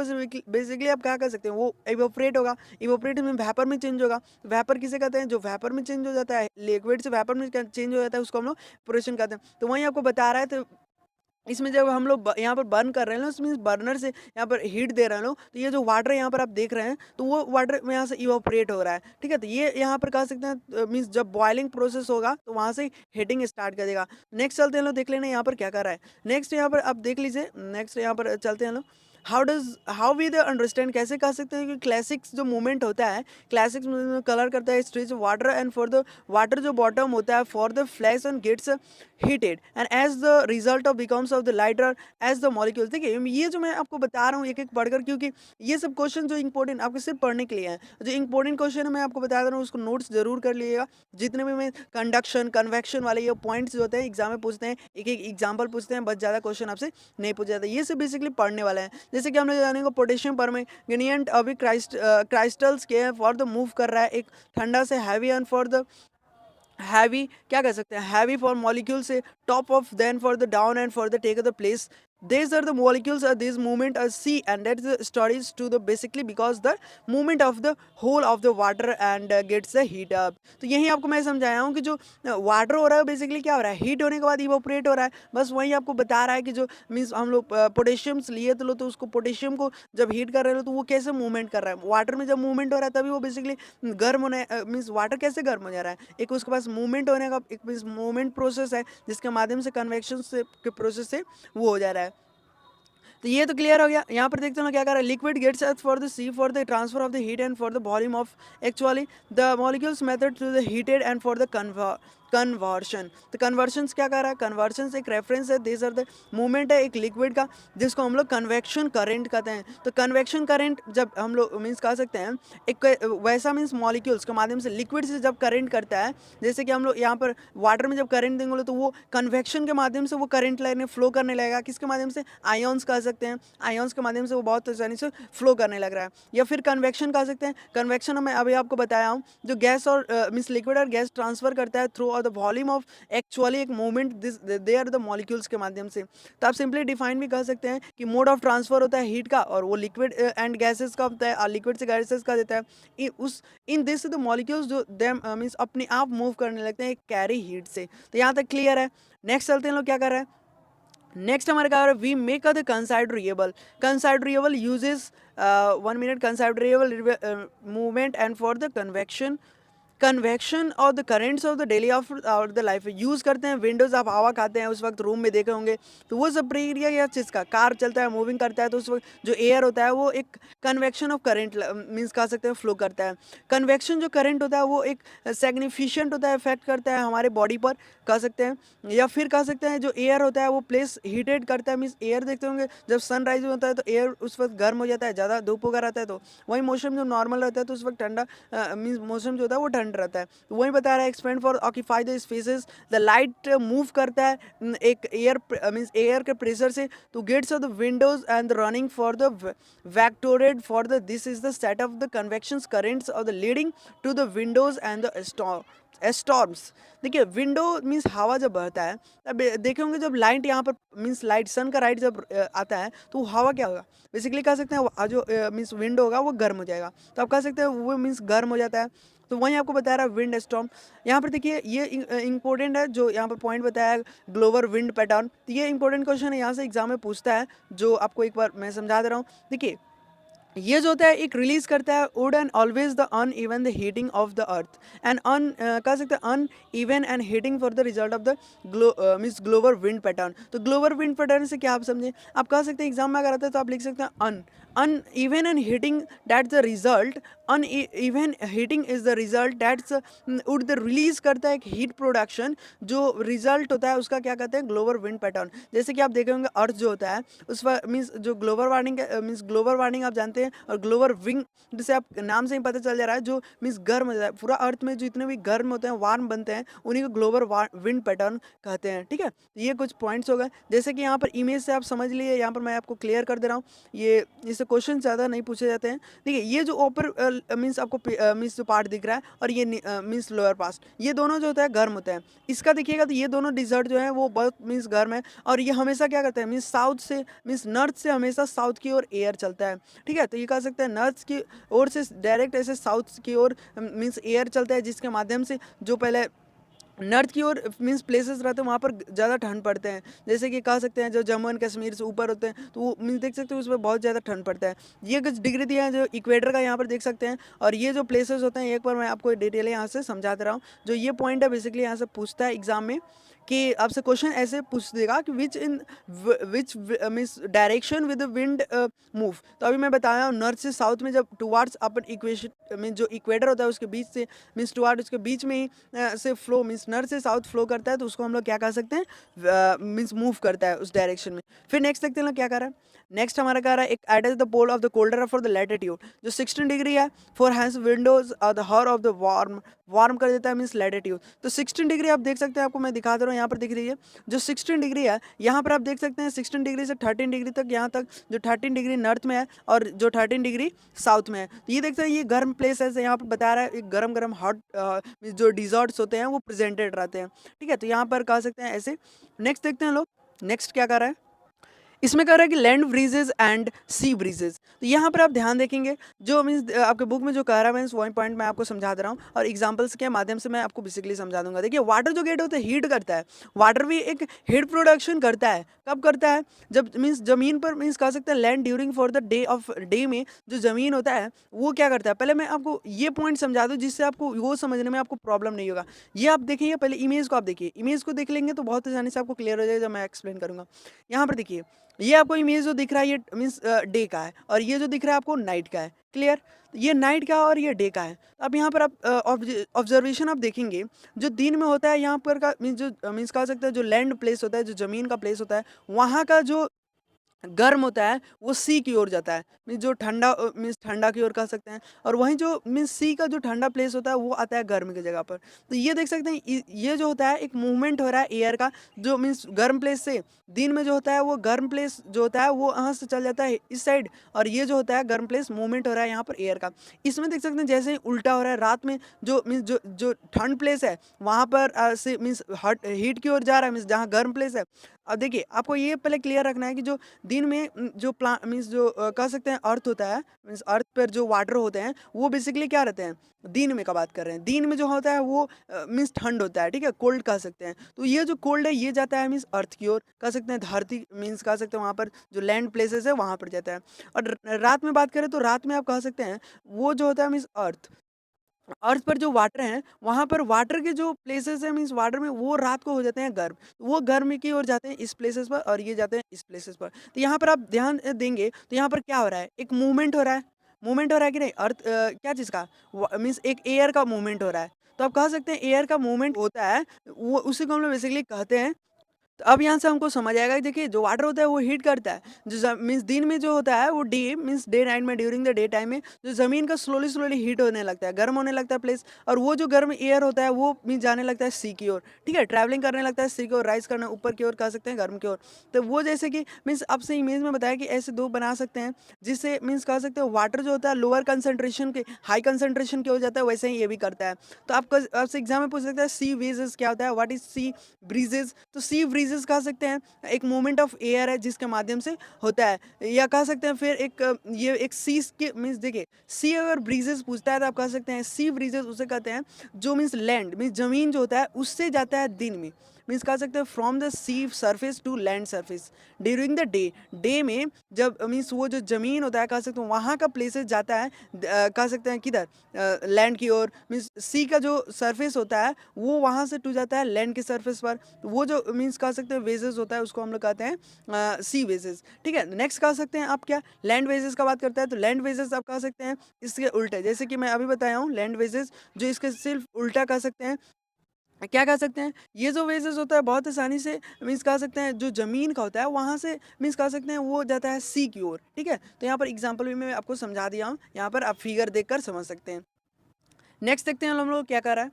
बेसिकली आप क्या कर सकते हैं वो इवोपरेट होगा, इवोपरेट में वेपर में चेंज होगा। वेपर किसे कहते हैं, जो वेपर में चेंज हो जाता है लिक्विड से वेपर में चेंज हो जाता है उसको हम लोग इवेपोरेशन कहते हैं। तो वहीं आपको बता रहा है। तो इसमें जब हम लोग यहाँ पर बर्न कर रहे हैं ना उसमें बर्नर से यहाँ पर हीट दे रहे हैं लोग, तो ये जो वाटर यहाँ पर आप देख रहे हैं तो वो वाटर यहाँ से इवापोरेट हो रहा है, ठीक है। तो ये यहाँ पर कह सकते हैं मीन्स जब बॉइलिंग प्रोसेस होगा तो वहाँ से हीटिंग स्टार्ट कर देगा। नेक्स्ट चलते हैं लोग, देख लेना यहाँ पर क्या कर रहा है। नेक्स्ट यहाँ पर आप देख लीजिए, नेक्स्ट यहाँ पर चलते हैं लोग। हाउ वी द अंडरस्टैंड, कैसे कह सकते हैं कि क्लासिक्स जो मूवमेंट होता है, क्लासिक्स में कलर करता है stretch water and for the water जो बॉटम होता है for the flash and gets heated and as the result of becomes of the lighter as the molecules. देखिए ये जो मैं आपको बता रहा हूँ एक एक पढ़कर, क्योंकि ये सब क्वेश्चन जो इंपॉर्टेंट आपके सिर्फ पढ़ने के लिए हैं, जो इंपॉर्टेंट क्वेश्चन है मैं आपको बता रहा हूँ उसको नोट्स जरूर कर लीजिएगा। जितने भी मैं कंडक्शन कन्वेक्शन वाले ये पॉइंट्स जो होते हैं एग्जाम में पूछते हैं, एक एक एग्जाम्पल पूछते हैं, बस ज़्यादा क्वेश्चन आपसे नहीं पूछा जाता। ये सब बेसिकली पढ़ने वाला है। जैसे कि हमने जानेंगे पोटेशियम परमैंगनीट अभी क्राइस्टल्स के फॉर द मूव कर रहा है एक ठंडा से heavy and for the heavy क्या कह सकते हैं हैवी फॉर मॉलिक्यूल से top of then for the down and for the take the place these are the molecules are these movement are see and that's the stories to the basically because the movement of the whole of the water and gets the heat up। तो यही आपको मैं समझाया हूँ कि जो water हो रहा है बेसिकली क्या हो रहा है, हीट होने के बाद इवोपरेट हो रहा है। बस वही आपको बता रहा है कि जो मीन्स हम लोग पोटेशियम्स लिए तो उसको पोटेशियम को जब हीट कर रहे हो तो वो कैसे मूवमेंट कर रहा है। वाटर में जब मूवमेंट हो रहा है तभी वो बेसिकली गर्म होने मीन्स वाटर कैसे गर्म हो जा रहा है, एक उसके पास मूवमेंट होने का एक मीन्स मूवमेंट प्रोसेस है जिसके माध्यम से कन्वेक्शन से के प्रोसेस से वो हो जा रहा है। तो ये तो क्लियर हो गया। यहाँ पर देखते हैं क्या कर रहा है, liquid gets earth for the sea for the transfer of the heat and for the volume of actually the molecules method to the heated and for the conversion. तो कन्वर्शंस क्या कर रहा है, कन्वर्शंस एक रेफरेंस है, this are the movement है एक liquid का जिसको हम लोग कन्वेक्शन करंट कहते हैं। तो कन्वेक्शन करंट जब हम लोग मीन्स कह सकते हैं एक वैसा मीन्स मॉलिक्यूल्स के माध्यम से लिक्विड से जब करंट करता है, जैसे कि हम लोग यहाँ पर वाटर में जब करंट देंगे तो वो कन्वेक्शन के माध्यम से वो करंट लेने फ्लो करने लगेगा, किसके माध्यम से, आयन्स कह सकते हैं, आयन्स के माध्यम से वो बहुत आसानी से फ्लो करने लग रहा है। या फिर कन्वेक्शन कह सकते हैं, कन्वेक्शन मैं अभी आपको बताया हूँ जो गैस और मीन्स लिक्विड और गैस ट्रांसफर करता है through the volume of actually एक movement this they are the molecules के माध्यम से। तो आप सिंपली डिफाइन भी कर सकते हैं कि मोड ऑफ ट्रांसफर होता है हीट का और वो लिक्विड एंड गैसेस का होता है, लिक्विड से गैसेस का देता है। उस इन दिस द मॉलिक्यूल्स जो देम मीन्स अपने आप मूव करने लगते हैं कैरी हीट से। तो यहाँ तक क्लियर है। नेक्स्ट चलते हैं लोग क्या कर रहे हैं, नेक्स्ट हमारे क्या we make the considerable. Considerable uses 1 minute considerable movement and for the convection और the currents of the daily of और द लाइफ यूज़ करते हैं। विंडोज़ आप हवा खाते हैं उस वक्त रूम में देखे होंगे, तो वो सब प्रक्रिया या चीज़ का कार चलता है मूविंग करता है तो उस वक्त जो एयर होता है वो एक कन्वेक्शन ऑफ करंट मीन्स कह सकते हैं फ्लो करता है। कन्वेक्शन जो करंट होता है वो एक सिग्निफिकेंट होता है, इफेक्ट करता है हमारे बॉडी पर कह सकते हैं। या फिर कह सकते हैं जो एयर होता है वो प्लेस हीटेड करता है, मीन्स एयर देखते होंगे जब सनराइज होता है तो एयर उस वक्त गर्म हो जाता है, ज़्यादा धूप वगैरह आता है तो वही मौसम जो नॉर्मल रहता है तो उस वक्त ठंडा मीन्स मौसम जो होता है वो ठंड रहता है। तो वही बता रहा है expand for occupy the spaces, the light move करता है एक एयर मीन्स एयर के प्रेशर से तो gets of the windows and running for the vectored for the this is the set of the convection currents of the leading to the windows and the storms. देखिए window means हवा जब बहता है तब देखे होंगे जब लाइट यहाँ पर मीन्स लाइट सन का राइट जब आता है तो हवा क्या होगा, बेसिकली कह सकते हैं जो मीन्स विंडो होगा वो गर्म हो जाएगा। तो आप कह सकते हैं वो मीन्स गर्म हो जाता है। तो वहीं आपको बता रहा है विंड स्टॉर्म। यहाँ पर देखिए ये इंपॉर्टेंट है जो यहाँ पर पॉइंट बताया है ग्लोबल विंड पैटर्न। तो ये इंपॉर्टेंट क्वेश्चन है, यहाँ से एग्जाम में पूछता है, जो आपको एक बार मैं समझा दे रहा हूँ। देखिए ये जो होता है एक रिलीज करता है wood and always the uneven the heating of the earth and un कह सकते हैं uneven and heating for the result of the means global wind pattern. तो ग्लोबल विंड पैटर्न से क्या आप समझे, आप कह सकते हैं एग्जाम में अगर आता है तो आप लिख सकते हैं uneven and heating that's the result, uneven heating is the result that's wood the release करता है एक हीट प्रोडक्शन, जो रिजल्ट होता है उसका क्या कहते हैं ग्लोबल विंड पैटर्न। जैसे कि आप देखे होंगे अर्थ जो होता है उस पर मीन्स जो global warming means global warming आप जानते हैं और ग्लोबल विंग जैसे आप नाम से ही पता चल जा रहा है जो मीन्स गर्म हो जाता है पूरा अर्थ में जितने भी गर्म होते हैं वार्म बनते हैं उन्हीं को ग्लोबल विंड पैटर्न कहते हैं। ठीक है, ये कुछ पॉइंट्स हो गए जैसे कि यहाँ पर इमेज से आप समझ लिए, यहाँ पर मैं आपको क्लियर कर दे रहा हूँ, ये इससे क्वेश्चन ज़्यादा नहीं पूछे जाते हैं। देखिए ये जो ऊपर मीन्स आपको मीन्स जो पार्ट दिख रहा है और ये मीन्स लोअर पार्ट, ये दोनों जो होता है गर्म होते हैं। इसका देखिएगा तो ये दोनों डिजर्ट जो है वो बहुत मीन्स गर्म है और ये हमेशा क्या करते हैं मीन्स साउथ से मीन्स नॉर्थ से हमेशा साउथ की ओर एयर चलता है। ठीक है, तो ये कह सकते हैं नॉर्थ की ओर से डायरेक्ट ऐसे साउथ की ओर मीन्स एयर चलता है जिसके माध्यम से जो पहले नॉर्थ की ओर मीन्स प्लेसेस रहते हैं वहाँ पर ज़्यादा ठंड पड़ते हैं। जैसे कि कह सकते हैं जो जम्मू एंड कश्मीर से ऊपर होते हैं तो वो मीन्स देख सकते हैं उसमें बहुत ज़्यादा ठंड पड़ता है। ये कुछ डिग्री दिया है जो इक्वेटर का यहाँ पर देख सकते हैं और ये जो प्लेसेस होते हैं एक बार मैं आपको डिटेल यहाँ से समझा दे रहा हूँ। जो ये पॉइंट है बेसिकली यहाँ से पूछता है एग्जाम में कि आपसे क्वेश्चन ऐसे पूछ देगा कि which means direction with the wind move. तो अभी मैं बताया नॉर्थ से साउथ में जब टुवार्ड्स अपन इक्वेशन मीन जो इक्वेटर होता है उसके बीच से मीन्स टुवार्ड उसके बीच में ही से फ्लो मीन्स नॉर्थ से साउथ फ्लो करता है तो उसको हम लोग क्या कह सकते हैं मीन्स मूव करता है उस डायरेक्शन में। फिर नेक्स्ट देखते हैं लोग क्या कर रहा है। नेक्स्ट हमारा कह रहा है एक at the pole of the colder for the latitude जो 16 डिग्री है for hence windows the hour of the warm कर देता है मीन्स लैटिट्यूड। तो 16 डिग्री आप देख सकते हैं, आपको मैं दिखा दे रहा हूँ यहाँ पर दिख रही है जो 16 डिग्री है यहाँ पर आप देख सकते हैं 16 डिग्री से 13 डिग्री तक, यहाँ तक जो 13 डिग्री नॉर्थ में है और जो 13 डिग्री साउथ में है। तो ये देखते हैं ये गर्म प्लेस है, यहाँ पर बता रहा है एक गर्म गर्म हॉट जो डिजर्ट्स होते हैं वो प्रेजेंटेड रहते हैं। ठीक है, तो यहाँ पर कह सकते हैं ऐसे। नेक्स्ट देखते हैं लोग, नेक्स्ट क्या कर रहा है, इसमें कह रहा है कि लैंड ब्रीजेज एंड सी ब्रीजेज। तो यहाँ पर आप ध्यान देखेंगे जो मीन्स आपके बुक में जो कह रहा है मीन्स वही पॉइंट मैं आपको समझा दे रहा हूँ और एग्जांपल्स के माध्यम से मैं आपको बेसिकली समझा दूंगा। देखिए वाटर जो गेट होता है हीट करता है, वाटर भी एक हीट प्रोडक्शन करता है। कब करता है, जब मीन्स ज़मीन पर मीन्स कह सकते हैं land during for the day में जो ज़मीन होता है वो क्या करता है। पहले मैं आपको ये पॉइंट समझा दूँ जिससे आपको वो समझने में आपको प्रॉब्लम नहीं होगा। ये आप देखेंगे पहले इमेज को, आप देखिए इमेज को देख लेंगे तो बहुत आसानी से आपको क्लियर हो जाएगा जब मैं एक्सप्लेन करूँगा। यहाँ पर देखिए ये आपको इमेज जो दिख रहा है ये मीन्स डे का है, और ये जो दिख रहा है आपको नाइट का है। क्लियर? ये नाइट का और ये डे का है। अब यहाँ पर आप ऑब्जर्वेशन आप देखेंगे, जो दिन में होता है यहाँ पर का मीन्स जो मीन्स कह सकते हैं जो लैंड प्लेस होता है, जो ज़मीन का प्लेस होता है, वहाँ का जो गर्म होता है वो सी की ओर जाता है, मीन्स जो ठंडा मीन्स ठंडा की ओर कह सकते हैं, और वहीं जो मीन्स सी का जो ठंडा प्लेस होता है वो आता है गर्म की जगह पर। तो ये देख सकते हैं ये जो होता है एक मूवमेंट हो रहा है एयर का, जो मीन्स गर्म प्लेस से दिन में जो होता है वो गर्म प्लेस जो होता है वो यहाँ से चल जाता है इस साइड, और ये जो होता है गर्म प्लेस मूवमेंट हो रहा है यहाँ पर एयर का। इसमें देख सकते हैं जैसे ही उल्टा हो रहा है, रात में जो मीन्स जो जो ठंड प्लेस है वहाँ पर से मीन्स हट हीट की ओर जा रहा है, मीन्स जहाँ गर्म प्लेस है। अब देखिए आपको ये पहले क्लियर रखना है कि जो दिन में जो प्ला मीन्स जो कह सकते हैं अर्थ होता है, मीन्स अर्थ पर जो वाटर होते हैं वो बेसिकली क्या रहते हैं, दिन में का बात कर रहे हैं। दिन में जो होता है वो मीन्स ठंड होता है, ठीक है, कोल्ड कह सकते हैं। तो ये जो कोल्ड है ये जाता है मीन्स अर्थ की ओर, कह सकते हैं धरती मीन्स कह सकते हैं वहाँ पर जो लैंड प्लेसेस है वहाँ पर जाता है। और रात में बात करें तो रात में आप कह सकते हैं वो जो होता है मीन्स अर्थ, अर्थ पर जो वाटर हैं वहाँ पर वाटर के जो प्लेसेस हैं मीन्स वाटर में वो रात को हो जाते हैं गर्म, वो गर्म की ओर जाते हैं इस प्लेसेस पर, और ये जाते हैं इस प्लेसेस पर। तो यहाँ पर आप ध्यान देंगे तो यहाँ पर क्या हो रहा है, एक मूवमेंट हो रहा है, मूवमेंट हो रहा है कि नहीं, अर्थ क्या चीज़ का मीन्स एक एयर का मूवमेंट हो रहा है। तो आप कह सकते हैं एयर का मूवमेंट होता है, वो उसी को हम लोग बेसिकली कहते हैं। तो अब यहाँ से हमको समझ आएगा कि देखिए जो वाटर होता है वो हीट करता है, जो मीन्स दिन में जो होता है वो डे मीन्स डे नाइट में ड्यूरिंग द डे टाइम में जो ज़मीन का स्लोली स्लोली हीट होने लगता है, गर्म होने लगता है प्लेस, और वो जो गर्म एयर होता है वो मीन्स जाने लगता है सी की ओर, ठीक है, ट्रैवलिंग करने लगता है सी की ओर, राइज करना ऊपर की ओर कह सकते हैं गर्म की ओर। तो वो जैसे कि मीन्स आपसे इमेज में बताया कि ऐसे दो बना सकते हैं, जिससे मीन्स कह सकते हैं वाटर जो होता है लोअर कंसनट्रेशन के हाई कंसनट्रेशन की हो जाता है, वैसे ही ये भी करता है। तो आपको आपसे एग्जाम में पूछ सकता है सी वेजेस क्या होता है, व्हाट इज सी ब्रीजेज। तो सी ब्रीजेज कह सकते हैं एक मूवमेंट ऑफ एयर है जिसके माध्यम से होता है, या कह सकते हैं फिर एक ये एक सी के मीन्स देखिए सी अगर ब्रीजेस पूछता है तो आप कह सकते हैं सी ब्रीजेस उसे कहते हैं जो मीन्स लैंड मीन्स जमीन जो होता है उससे जाता है दिन में, मीन्स कह सकते हैं from the sea surface to land surface during the day. Day में जब मीन्स वो जो ज़मीन होता है कह सकते हैं वहाँ का प्लेसेस जाता है कह सकते हैं किधर लैंड की ओर, मीन्स सी का जो सरफेस होता है वो वहाँ से टू जाता है लैंड के सरफेस पर। तो वो जो मीन्स कह सकते हैं वेजेस होता है उसको हम लोग कहते हैं सी वेजेस, ठीक है। नेक्स्ट कह सकते हैं आप क्या लैंड वेजेस का बात करता है, तो लैंड वेजेस आप कह सकते हैं इसके उल्टे, जैसे कि मैं अभी बताया हूँ लैंड वेजेस जो इसके सिर्फ उल्टा कह सकते हैं, क्या कह सकते हैं ये जो वेजेस होता है बहुत आसानी से मीन्स कह सकते हैं जो ज़मीन का होता है वहाँ से मीन्स कह सकते हैं वो जाता है सी की ओर, ठीक है। तो यहाँ पर एग्जांपल भी मैं आपको समझा दिया हूँ, यहाँ पर आप फिगर देखकर समझ सकते हैं। नेक्स्ट देखते हैं हम लोग क्या कर रहा है।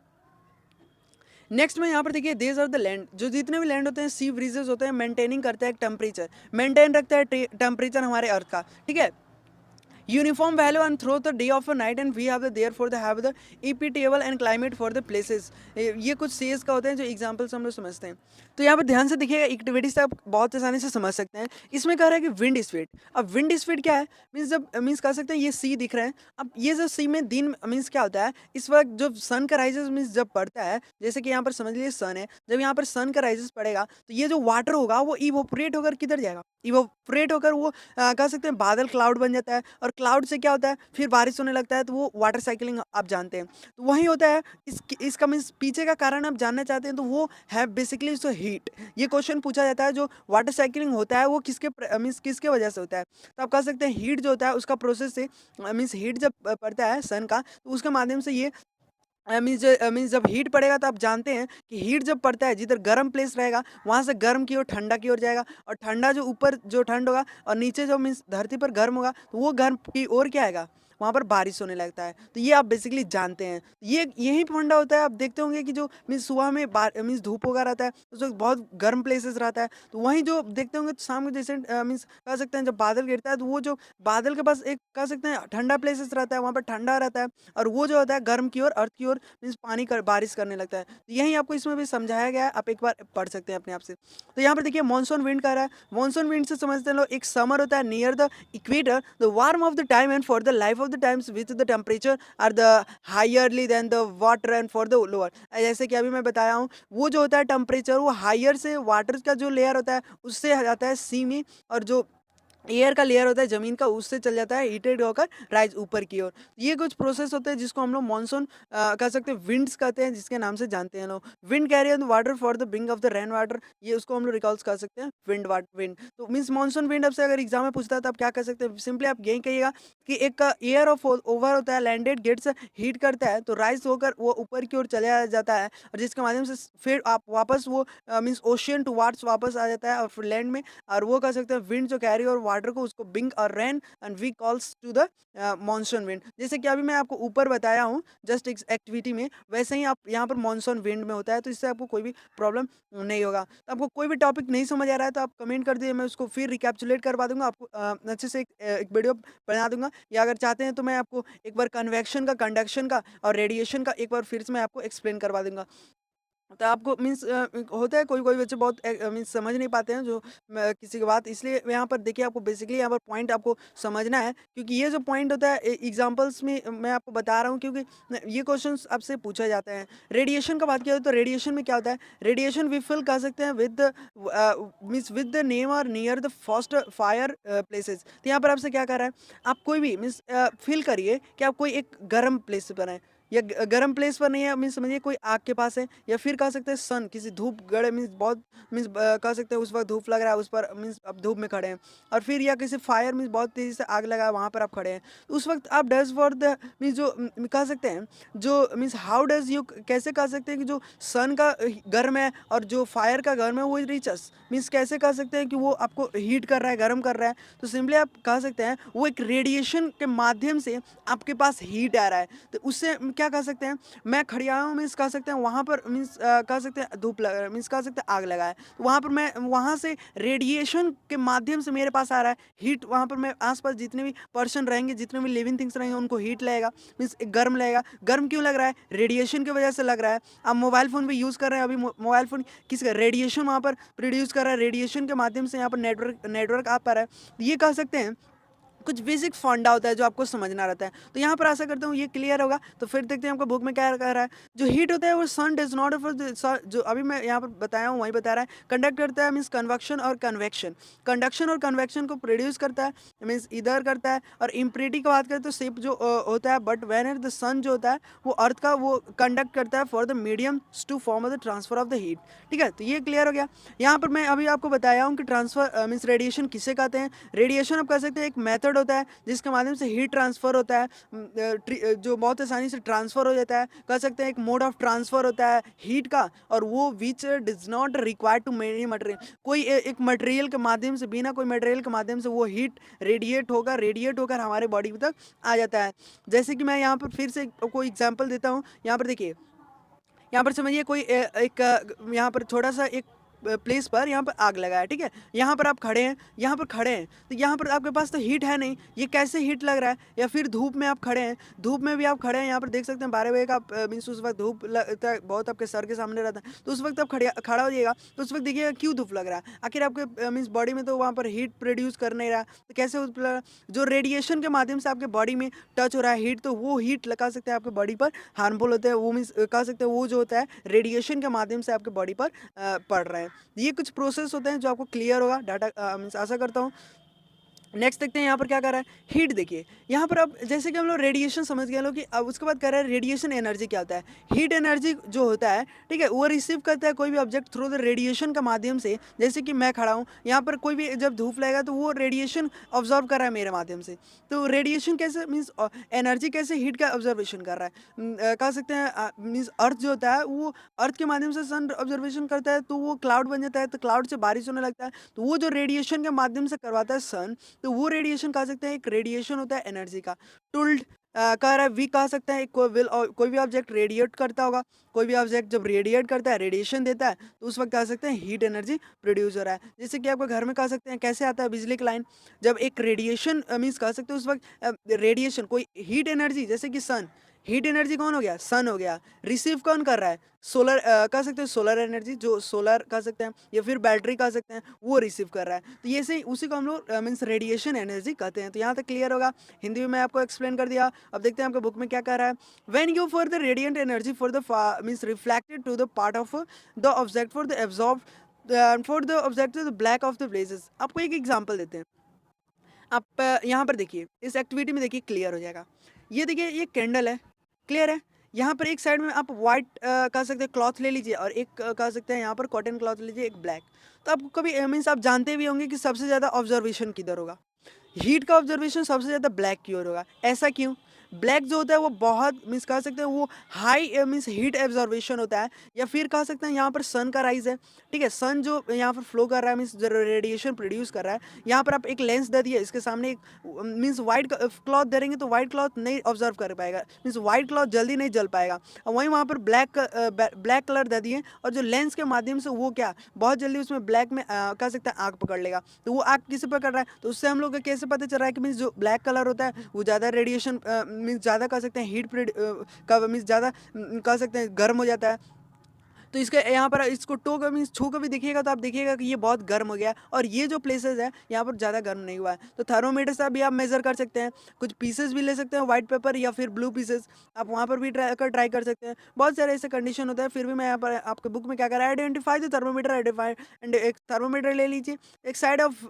नेक्स्ट में यहाँ पर देखिए देज आर द लैंड, जो जितने भी लैंड होते हैं सी ब्रीजेस होते हैं मेंटेनिंग करता है एक टेम्परेचर, मेंटेन रखता है टेम्परेचर हमारे अर्थ का, ठीक है, uniform value and throughout the day of a night, and we have the therefore the have the equitable and climate for the places। ये कुछ सेज का होते हैं जो एग्जांपल्स हम लोग समझते हैं। तो यहाँ पर ध्यान से देखिएगा एक्टिविटीज आप बहुत आसानी से समझ सकते हैं। इसमें कह रहा है कि विंड स्पीड, अब विंड स्पीड क्या है मीन्स जब मीन्स कह सकते हैं ये सी दिख रहे हैं, अब ये जो सी में दिन मीन्स क्या होता है इस वक्त जब सन का राइजेस मीन्स जब पड़ता है, जैसे कि यहाँ पर समझ लीजिए सन है, जब यहाँ पर सन का राइजेस पड़ेगा तो ये जो वाटर होगा वो इवोपरेट होकर किधर जाएगा, इवोपरेट होकर वो कह सकते हैं बादल क्लाउड बन जाता है, और क्लाउड से क्या होता है फिर बारिश होने लगता है, तो वो वाटर साइकिलिंग आप जानते हैं। तो वही होता है इसका मीन्स पीछे का कारण आप जानना चाहते हैं तो वो है बेसिकली सो हीट। ये क्वेश्चन पूछा जाता है जो वाटर साइकिलिंग होता है वो किसके मीन्स किसके वजह से होता है, तो आप कह सकते हैं हीट जो होता है उसका प्रोसेस से मीन्स हीट जब पड़ता है सन का तो उसके माध्यम से ये मीन्स जब हीट पड़ेगा तो आप जानते हैं कि हीट जब पड़ता है जिधर गर्म प्लेस रहेगा वहाँ से गर्म की ओर ठंडा की ओर जाएगा, और ठंडा जो ऊपर जो ठंड होगा और नीचे जो मीन्स धरती पर गर्म होगा तो वो गर्म की ओर क्या आएगा वहाँ पर बारिश होने लगता है। तो ये आप बेसिकली जानते हैं, ये यही फंडा होता है। आप देखते होंगे कि जो मीन्स सुबह में मीन्स धूप होगा रहता है उस वक्त बहुत गर्म प्लेसेस रहता है, तो वहीं जो देखते होंगे तो शाम को जैसे मीन्स कह सकते हैं जब बादल गिरता है तो वो जो बादल के पास एक कह सकते हैं ठंडा प्लेसेस रहता है, वहाँ पर ठंडा रहता है, और वो जो होता है गर्म की ओर अर्थ की ओर मीन्स पानी कर बारिश करने लगता है। तो यही आपको इसमें भी समझाया गया है, आप एक बार पढ़ सकते हैं अपने आप से। तो यहाँ पर देखिए मॉनसून विंड कह रहा है, मॉनसून विंड से समझते हैं लोग एक समर होता है near the equator the warm of the time and for the life of the times with the temperature are the higherly than the water and for the lower. जैसे कि अभी मैं बताया हूँ वो जो होता है टेम्परेचर वो हायर से वाटर का जो लेयर होता है उससे जाता है सी में, और जो एयर का लेयर होता है ज़मीन का, उससे चल जाता है हीटेड होकर राइज ऊपर की ओर। ये कुछ प्रोसेस होते हैं जिसको हम लोग मानसून कह सकते हैं, विंड्स कहते हैं, जिसके नाम से जानते हैं लोग। Wind carry on the water for the bring of the rain water, ये उसको हम लोग रिकॉल्स कर सकते हैं विंड। तो मीन्स मानसून विंड आपसे अगर एग्जाम में पूछता है तो आप क्या कर सकते हैं, सिंपली आप यही कहिएगा कि एक एयर ऑफ ओवर होता है, लैंडेड गेट्स हीट करता है तो राइज होकर वो ऊपर की ओर चले जाता है, और जिसके माध्यम से फिर आप वापस वो मीन्स ओशियन टू वार्ड्स वापस आ जाता है और फिर लैंड में। और वो कह सकते हैं विंड जो कैरी और वाटर को, उसको बिंग और rain, and we calls to the monsoon wind. जैसे कि अभी मैं आपको ऊपर बताया हूँ जस्ट एक्टिविटी में, वैसे ही आप यहाँ पर मॉनसून विंड में होता है, तो इससे आपको कोई भी प्रॉब्लम नहीं होगा। तो आपको कोई भी टॉपिक नहीं समझ आ रहा है तो आप कमेंट कर दीजिए, मैं उसको फिर रिकैप्चुलेट करवा दूंगा आपको, अच्छे से एक वीडियो बना दूंगा। या अगर चाहते हैं तो मैं आपको एक बार कन्वेक्शन का, कंडक्शन का और रेडिएशन का एक बार फिर से मैं आपको एक्सप्लेन करवा दूंगा। तो आपको मीन्स होता है कोई-कोई बच्चे बहुत मीन्स समझ नहीं पाते हैं जो किसी की बात, इसलिए यहाँ पर देखिए आपको बेसिकली यहाँ पर पॉइंट आपको समझना है, क्योंकि ये जो पॉइंट होता है एग्जांपल्स में मैं आपको बता रहा हूँ, क्योंकि ये क्वेश्चंस आपसे पूछा जाता है। रेडिएशन का बात किया तो रेडिएशन में क्या होता है, रेडिएशन वी फील कर सकते हैं with means with the name और near the first fire places. तो यहाँ पर आपसे क्या कर रहा है, आप कोई भी मीन्स फील करिए कि आप कोई एक गर्म प्लेस पर हैं, या गर्म प्लेस पर नहीं है, मीन्स समझिए कोई आग के पास है, या फिर कह सकते हैं सन, किसी धूप गड़े मीन्स बहुत मीन्स कह सकते हैं उस वक्त धूप लग रहा है उस पर, मीन्स अब धूप में खड़े हैं। और फिर या किसी फायर मीन्स बहुत तेज़ी से आग लगा है वहाँ पर आप खड़े हैं, तो उस वक्त आप डज फॉर द मीन्स जो कह सकते हैं जो मीन्स हाउ डज यू, कैसे कह सकते हैं कि जो सन का गर्म है और जो फायर का गर्म है वो रिचस, मीन्स कैसे कह सकते हैं कि वो आपको हीट कर रहा है, गर्म कर रहा है। तो सिंपली आप कह सकते हैं वो एक रेडिएशन के माध्यम से आपके पास हीट आ रहा है, तो उससे क्या कह सकते हैं, मैं खड़िया हूँ मीन्स कह सकते हैं वहाँ पर मीन्स कह सकते हैं धूप लग रहा है, मीन्स कह सकते हैं आग लगा है, तो वहाँ पर मैं वहाँ से रेडिएशन के माध्यम से मेरे पास आ रहा है हीट, वहाँ पर मैं आसपास जितने भी पर्सन रहेंगे, जितने भी लिविंग थिंग्स रहेंगे उनको हीट लगेगा, मीन्स गर्म लगेगा। गर्म क्यों लग रहा है, रेडिएशन की वजह से लग रहा है। आप मोबाइल फ़ोन भी यूज़ कर रहे हैं, अभी मोबाइल फ़ोन किस रेडिएशन वहाँ पर प्रोड्यूस कर रहा है, रेडिएशन के माध्यम से यहाँ पर नेटवर्क नेटवर्क आ पा रहा है। तो ये कह सकते हैं कुछ बेसिक फंडा होता है जो आपको समझना रहता है। तो यहाँ पर आशा करता हूँ ये क्लियर होगा। तो फिर देखते हैं आपका बुक में क्या कह रहा है। जो हीट होता है वो सन डज नॉट ऑफर जो अभी मैं यहाँ पर बताया हूँ वही बता रहा है, कंडक्ट करता है मीन्स कन्वक्शन और कन्वेक्शन। कंडक्शन और कन्वेक्शन को प्रोड्यूस करता है मीन्स इधर करता है। और इम्प्योरिटी की बात करें तो सिप जो होता है, बट वेन द सन जो होता है वो अर्थ का वो कंडक्ट करता है for the medium to form the transfer of the heat. ठीक है, तो ये क्लियर हो गया। यहाँ पर मैं अभी आपको बताया हूँ कि ट्रांसफर मीन्स रेडिएशन किसे कहते हैं। रेडिएशन आप कह सकते हैं एक मेथड होता है जिसके माध्यम से हीट ट्रांसफर होता है, जो बहुत आसानी से ट्रांसफर हो जाता है। कह सकते हैं एक मोड ऑफ ट्रांसफर होता है हीट का, और वो which does not require to many material. कोई एक मटेरियल के माध्यम से, बिना कोई मटेरियल के माध्यम से वो हीट रेडिएट होकर हमारे बॉडी तक आ जाता है। जैसे कि मैं यहाँ पर फिर से कोई एग्जाम्पल देता हूँ। यहाँ पर देखिए, यहाँ पर समझिए कोई यहाँ पर छोटा सा एक प्लेस पर यहाँ पर आग लगा है। ठीक है, यहाँ पर आप खड़े हैं, यहाँ पर खड़े हैं, तो यहाँ पर आपके पास तो हीट है नहीं, ये कैसे हीट लग रहा है। या फिर धूप में आप खड़े हैं, धूप में भी आप खड़े हैं, यहाँ पर देख सकते हैं 12 बजे का मीन्स उस वक्त धूप लगता है, बहुत आपके सर के सामने रहता है, तो उस वक्त आप खड़ा हो जाइएगा, तो उस वक्त देखिएगा क्यों धूप लग रहा है। आखिर आपके मीन्स बॉडी में तो वहाँ पर हीट प्रोड्यूस कर नहीं रहा, तो कैसे लग रहा है? जो रेडिएशन के माध्यम से आपके बॉडी में टच हो रहा है हीट, तो वो हीट लगा सकते हैं आपके बॉडी पर हार्मफुल होते हैं। वो मीन्स कह सकते हैं वो जो होता है रेडिएशन के माध्यम से आपके बॉडी पर पड़ रहा है। ये कुछ प्रोसेस होते हैं जो आपको क्लियर होगा, डाटा मीन्स आशा करता हूँ। नेक्स्ट देखते हैं यहाँ पर क्या कर रहा है, हीट देखिए। यहाँ पर अब जैसे कि हम लोग रेडिएशन समझ गए लोग, कि अब उसके बाद कह रहा है रेडिएशन एनर्जी क्या होता है। हीट एनर्जी जो होता है, ठीक है, वो रिसीव करता है कोई भी ऑब्जेक्ट थ्रू द रेडिएशन का माध्यम से। जैसे कि मैं खड़ा हूँ यहाँ पर, कोई भी जब धूप लगेगा तो वो रेडिएशन ऑब्जर्व कर रहा है मेरे माध्यम से। तो रेडिएशन कैसे मीन्स एनर्जी कैसे हीट का ऑब्जर्वेशन कर रहा है, कह सकते हैं मीन्स अर्थ जो होता है वो अर्थ के माध्यम से सन ऑब्जर्वेशन करता है, तो वो क्लाउड बन जाता है, तो क्लाउड से बारिश होने लगता है, तो वो जो रेडिएशन के माध्यम से करवाता है सन, तो वो रेडिएशन कह सकते हैं एक रेडिएशन होता है एनर्जी का। टूल्ड कह रहा है वी कह सकते हैं कोई भी ऑब्जेक्ट रेडिएट करता होगा, कोई भी ऑब्जेक्ट जब रेडिएट करता है, रेडिएशन देता है, तो उस वक्त कह सकते हैं हीट एनर्जी प्रोड्यूस हो रहा है। जैसे कि आपके घर में कह सकते हैं कैसे आता है बिजली की लाइन, जब एक रेडिएशन मीन्स कह सकते हैं उस वक्त रेडिएशन कोई हीट एनर्जी, जैसे कि सन, हीट एनर्जी कौन हो गया, सन हो गया। रिसीव कौन कर रहा है, सोलर कह सकते हैं सोलर एनर्जी, जो सोलर कह सकते हैं, या फिर बैटरी कह सकते हैं, वो रिसीव कर रहा है। तो ये से उसी को हम लोग मीन्स रेडिएशन एनर्जी कहते हैं। तो यहाँ तक क्लियर होगा, हिंदी में मैं आपको एक्सप्लेन कर दिया। अब देखते हैं आपके बुक में क्या कह रहा है। When you for the radiant energy for the means reflected to the part of the object for the absorb for the object the black of the blazes. आपको एक एग्जाम्पल देते हैं। आप यहाँ पर देखिए, इस एक्टिविटी में देखिए क्लियर हो जाएगा। ये देखिए ये कैंडल है, क्लियर है? यहाँ पर एक साइड में आप व्हाइट कह सकते हैं क्लॉथ ले लीजिए और एक कह सकते हैं यहाँ पर कॉटन क्लॉथ लीजिए, एक ब्लैक। तो आपको कभी मीन्स आप जानते भी होंगे कि सबसे ज़्यादा ऑब्जर्वेशन किधर होगा? हीट का ऑब्जर्वेशन सबसे ज़्यादा ब्लैक की ओर होगा। ऐसा क्यों? ब्लैक जो होता है वो बहुत मीन्स कह सकते हैं वो हाई मीन्स हीट एब्जॉर्बेशन होता है, या फिर कह सकते हैं यहाँ पर सन का राइज है, ठीक है? सन जो यहाँ पर फ्लो कर रहा है मीन्स जो रेडिएशन प्रोड्यूस कर रहा है, यहाँ पर आप एक लेंस दे दिए, इसके सामने एक मीन्स वाइट क्लॉथ दे देंगे तो वाइट क्लॉथ नहीं ऑब्जर्व कर पाएगा, मीन्स वाइट क्लॉथ जल्दी नहीं जल पाएगा। और वहीं वहाँ पर ब्लैक कलर दे दिए और जो लेंस के माध्यम से वो क्या बहुत जल्दी उसमें ब्लैक में कह सकते हैं आग पकड़ लेगा। तो वो आग किसे पकड़ रहा है? तो उससे हम लोग को कैसे पता चल रहा है कि मीन्स जो ब्लैक कलर होता है वो ज़्यादा रेडिएशन मीन्स ज़्यादा कह सकते हैं हीट का मीन्स ज़्यादा कह सकते हैं गर्म हो जाता है। तो इसके यहाँ पर इसको टो कर मीन्स छू कर भी देखिएगा तो आप देखिएगा कि ये बहुत गर्म हो गया, और ये जो प्लेसेस है यहाँ पर ज़्यादा गर्म नहीं हुआ है। तो थर्मोमीटर से भी आप मेज़र कर सकते हैं। कुछ पीसेस भी ले सकते हैं, वाइट पेपर या फिर ब्लू पीसेस, आप वहाँ पर भी ट्राई कर सकते हैं। बहुत सारे ऐसे कंडीशन होता है, फिर भी मैं यहाँ पर आपके बुक में क्या करा है, identify the thermometer identify, and एक थर्मोमीटर ले लीजिए, एक साइड ऑफ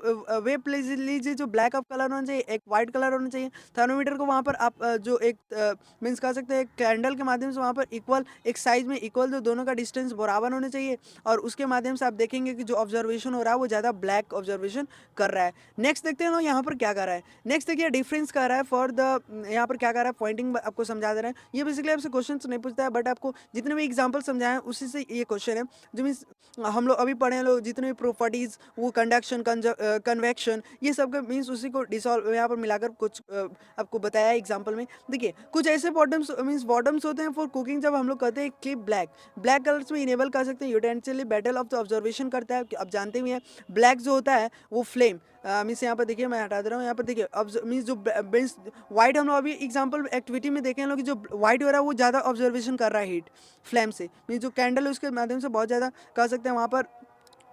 वेब लीजिए जो ब्लैक ऑफ कलर होना चाहिए, एक वाइट कलर होना चाहिए। थर्मोमीटर को वहाँ पर आप जो एक मीन्स कह सकते हैं कैंडल के माध्यम से वहाँ पर इक्वल एक साइज में इक्वल जो दोनों का डिस्टेंस बराबर होने चाहिए, और उसके माध्यम से आप देखेंगे कि जो ऑब्जर्वेशन हो रहा है वो ज़्यादा ब्लैक ऑब्जर्वेशन कर रहा है। नेक्स्ट देखते हैं ना यहाँ पर क्या कर रहा है। नेक्स्ट देखिए डिफरेंस कर रहा है फॉर द, यहाँ पर क्या कर रहा है, पॉइंटिंग आपको समझा दे रहे हैं। ये बेसिकली आपसे क्वेश्चन नहीं पूछता है, बट आपको जितने भी एग्जाम्पल समझाए उसी से ये क्वेश्चन है, जो मीन्स हम लोग अभी पढ़े हैं लोग जितने भी प्रॉपर्टीज़, वो कंडक्शन कन्वेक्शन, ये सब का मीन्स उसी को डिसॉल्व यहाँ पर मिलाकर कुछ आपको बताया एग्जाम्पल में। देखिए कुछ ऐसे बॉटम्स मीन्स बॉटम्स होते हैं फॉर कुकिंग, जब हम लोग कहते हैं क्लिप ब्लैक, ब्लैक कलर्स में इनेबल कर सकते हैं, यूटेंसिली बैटल ऑफ द ऑब्जर्वेशन करता है। आप जानते ही हैं ब्लैक जो होता है वो फ्लेम मीन्स यहाँ पर देखिए मैं हटा दे रहा हूँ, यहाँ पर देखिए अब मीन्स जो मीन्स वाइट हम लोग अभी एग्जाम्पल एक्टिविटी में देखे हैं लोग कि जो वाइट हो रहा है वो ज़्यादा ऑब्जर्वेशन कर रहा है हीट फ्लेम से, मीन्स जो कैंडल है उसके माध्यम से बहुत ज़्यादा कह सकते हैं वहाँ पर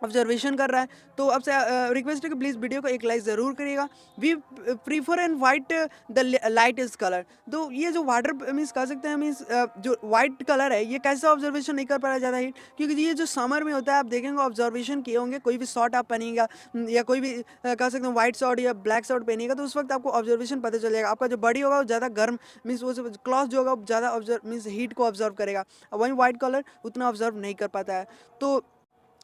ऑब्जर्वेशन कर रहा है। तो आपसे रिक्वेस्ट है कि प्लीज़ वीडियो को एक लाइक ज़रूर करिएगा। We prefer and white the light is colour. तो ये जो वाटर मीन्स कह सकते हैं मीन्स जो वाइट कलर है ये कैसे ऑब्जर्वेशन नहीं कर पा रहा है ज़्यादा हीट, क्योंकि ये जो समर में होता है आप देखेंगे ऑब्जर्वेशन किए होंगे, कोई भी शॉर्ट आप पहनिएगा या कोई भी कह सकते हैं वाइट शॉर्ट या ब्लैक शॉर्ट पहनिएगा तो उस वक्त आपको ऑब्जर्वेशन पता चल जाएगा। आपका जो बॉडी होगा वो ज़्यादा गर्म मीन्स वो क्लॉथ जो होगा ज़्यादा ऑब्जर्व मीन्स हीट को ऑब्जर्व करेगा, और वहीं वाइट कलर उतना ऑब्जर्व नहीं कर पाता है। तो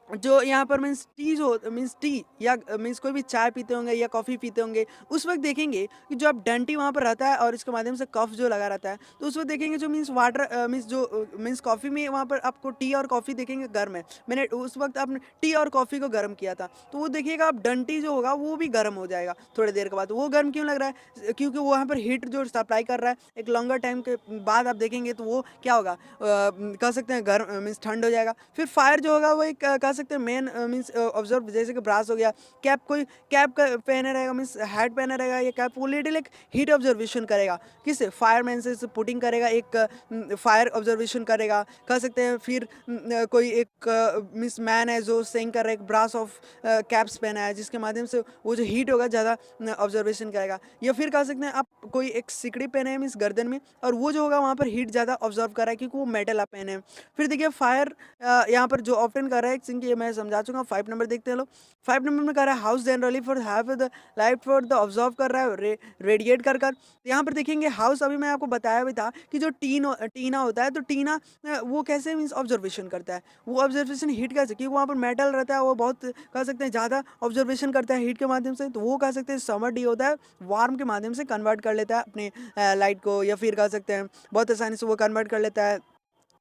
जो यहाँ पर मीन्स टी जो मीन्स टी या मीन्स कोई भी चाय पीते होंगे या कॉफ़ी पीते होंगे, उस वक्त देखेंगे कि जो आप डंटी वहाँ पर रहता है और इसके माध्यम से कफ जो लगा रहता है, तो उस वक्त देखेंगे जो मीन्स वाटर मीन्स जो मीन्स कॉफ़ी में वहाँ पर आपको टी और कॉफ़ी देखेंगे गर्म है। मैंने उस वक्त आपने टी और कॉफ़ी को गर्म किया था, तो वो देखिएगा आप डंटी जो होगा वो भी गर्म हो जाएगा थोड़ी देर के बाद। वो गर्म क्यों लग रहा है? क्योंकि वो वहाँ पर हीट जो सप्लाई कर रहा है, एक लॉन्गर टाइम के बाद आप देखेंगे तो वो क्या होगा कह सकते हैं गर्म मीन्स ठंड हो जाएगा। फिर फायर जो होगा वो एक कह सकते हैं मेन मीन्स ऑब्जर्व, जैसे कि ब्रास हो गया, कैप कोई कैप का पहने रहेगा मीन्स हैट पहने रहेगा, ये कैप वो लिटिल एक हीट ऑब्जर्वेशन करेगा, किससे? फायरमैन से पुटिंग करेगा, एक फायर ऑब्जर्वेशन करेगा कह सकते हैं। फिर कोई एक मीन्स मैन है जो सेइंग कर रहा है, एक ब्रास ऑफ कैप्स पहना है जिसके माध्यम से वो जो हीट होगा ज़्यादा ऑब्जर्वेशन करेगा। या फिर कह सकते हैं आप कोई एक सिकड़ी पहने हैं मीन्स गर्दन में, और वो जो होगा वहाँ पर हीट ज़्यादा ऑब्जर्व कर रहा है क्योंकि वो मेटल आप पहने हैं। फिर देखिए फायर यहाँ पर जो ऑप्टेन कर रहा है, एक ये मैं समझा चुका हूँ। 5 नंबर देखते हैं लोग। 5 नंबर में कह रहा है house generally for have the light for the observe कर रहा है रेडिएट कर कर। तो यहाँ पर देखेंगे हाउस, अभी मैं आपको बताया भी था कि जो टीना होता है, तो टीना वो कैसे मीन्स ऑब्जर्वेशन करता है, वो ऑब्जर्वेशन हीट कैसे, क्योंकि वहाँ पर मेटल रहता है, वो बहुत कह सकते हैं ज़्यादा ऑब्जर्वेशन करता है हीट के माध्यम से। तो वो कह सकते हैं समर डी होता है, वार्म के माध्यम से कन्वर्ट कर लेता है अपने लाइट को, या फिर कह सकते हैं बहुत आसानी से वो कन्वर्ट कर लेता है,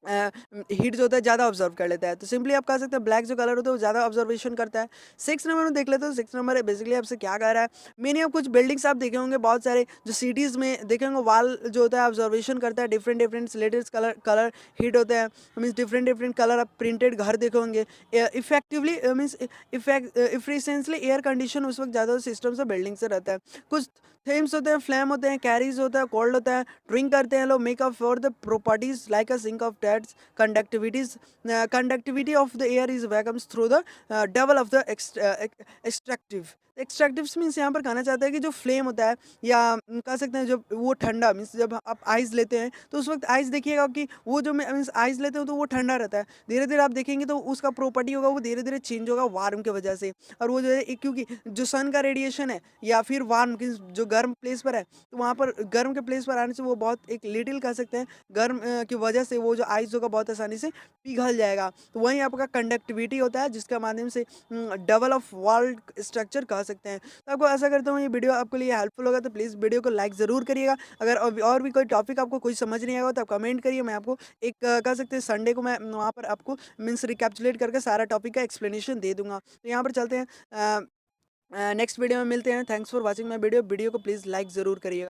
हीट जो होता है ज़्यादा ऑब्जर्व कर लेता है। तो सिंपली आप कह सकते हैं ब्लैक जो कलर होता है वो ज़्यादा ऑब्जर्वेशन करता है। 6 नंबर में देख लेते हो। 6 नंबर है बेसिकली आपसे क्या कह रहा है, मैंने आप कुछ बिल्डिंग्स आप देखे होंगे बहुत सारे जो सिटीज़ में देखे होंगे, वाल जो होता है ऑब्जर्वेशन करता है, different different latest colour heat होता है, मीन्स डिफरेंट डिफरेंट कलर आप प्रिंटेड घर देखे होंगे। Effectively means efficiently air condition उस वक्त ज़्यादा सिस्टम से बिल्डिंग से रहता है। कुछ थीम्स होते हैं, फ्लेम होते हैं, कैरीज होता है, कोल्ड होता है, ड्रिंक करते हैं लोग, makeup for the properties like a sink of that's conductivity of the air is vacuums through the double of the extractive। Extractives means यहाँ पर कहना चाहता है कि जो फ्लेम होता है या कह सकते हैं जब वो ठंडा मीन्स जब आप आइस लेते हैं तो उस वक्त आइस देखिएगा कि वो जो मीन्स आइस लेते हो तो वो ठंडा रहता है, धीरे धीरे आप देखेंगे तो उसका प्रॉपर्टी होगा वो धीरे धीरे चेंज होगा वार्म की वजह से। और वो जो है क्योंकि जो सन का रेडिएशन है या फिर वार्म की जो गर्म प्लेस पर है तो वहाँ पर गर्म के प्लेस पर आने से वो बहुत एक लिटिल कह सकते हैं गर्म की वजह से वो जो आइस होगा बहुत आसानी से पिघल जाएगा। तो वहीं आपका कंडक्टिविटी होता है जिसके माध्यम से डबल ऑफ वर्ल्ड स्ट्रक्चर कह सकते हैं। तो आपको आशा करता हूँ ये वीडियो आपके लिए हेल्पफुल होगा, तो प्लीज़ वीडियो को लाइक ज़रूर करिएगा। अगर और भी कोई टॉपिक आपको कोई समझ नहीं आएगा तो आप कमेंट करिए, मैं आपको एक कह सकते हैं संडे को मैं वहाँ पर आपको मीन्स रिकैप्चुलेट करके सारा टॉपिक का एक्सप्लेनेशन दे दूँगा। तो यहाँ पर चलते हैं नेक्स्ट वीडियो में मिलते हैं। Thanks for watching my video. Video को प्लीज़ लाइक ज़रूर करिएगा।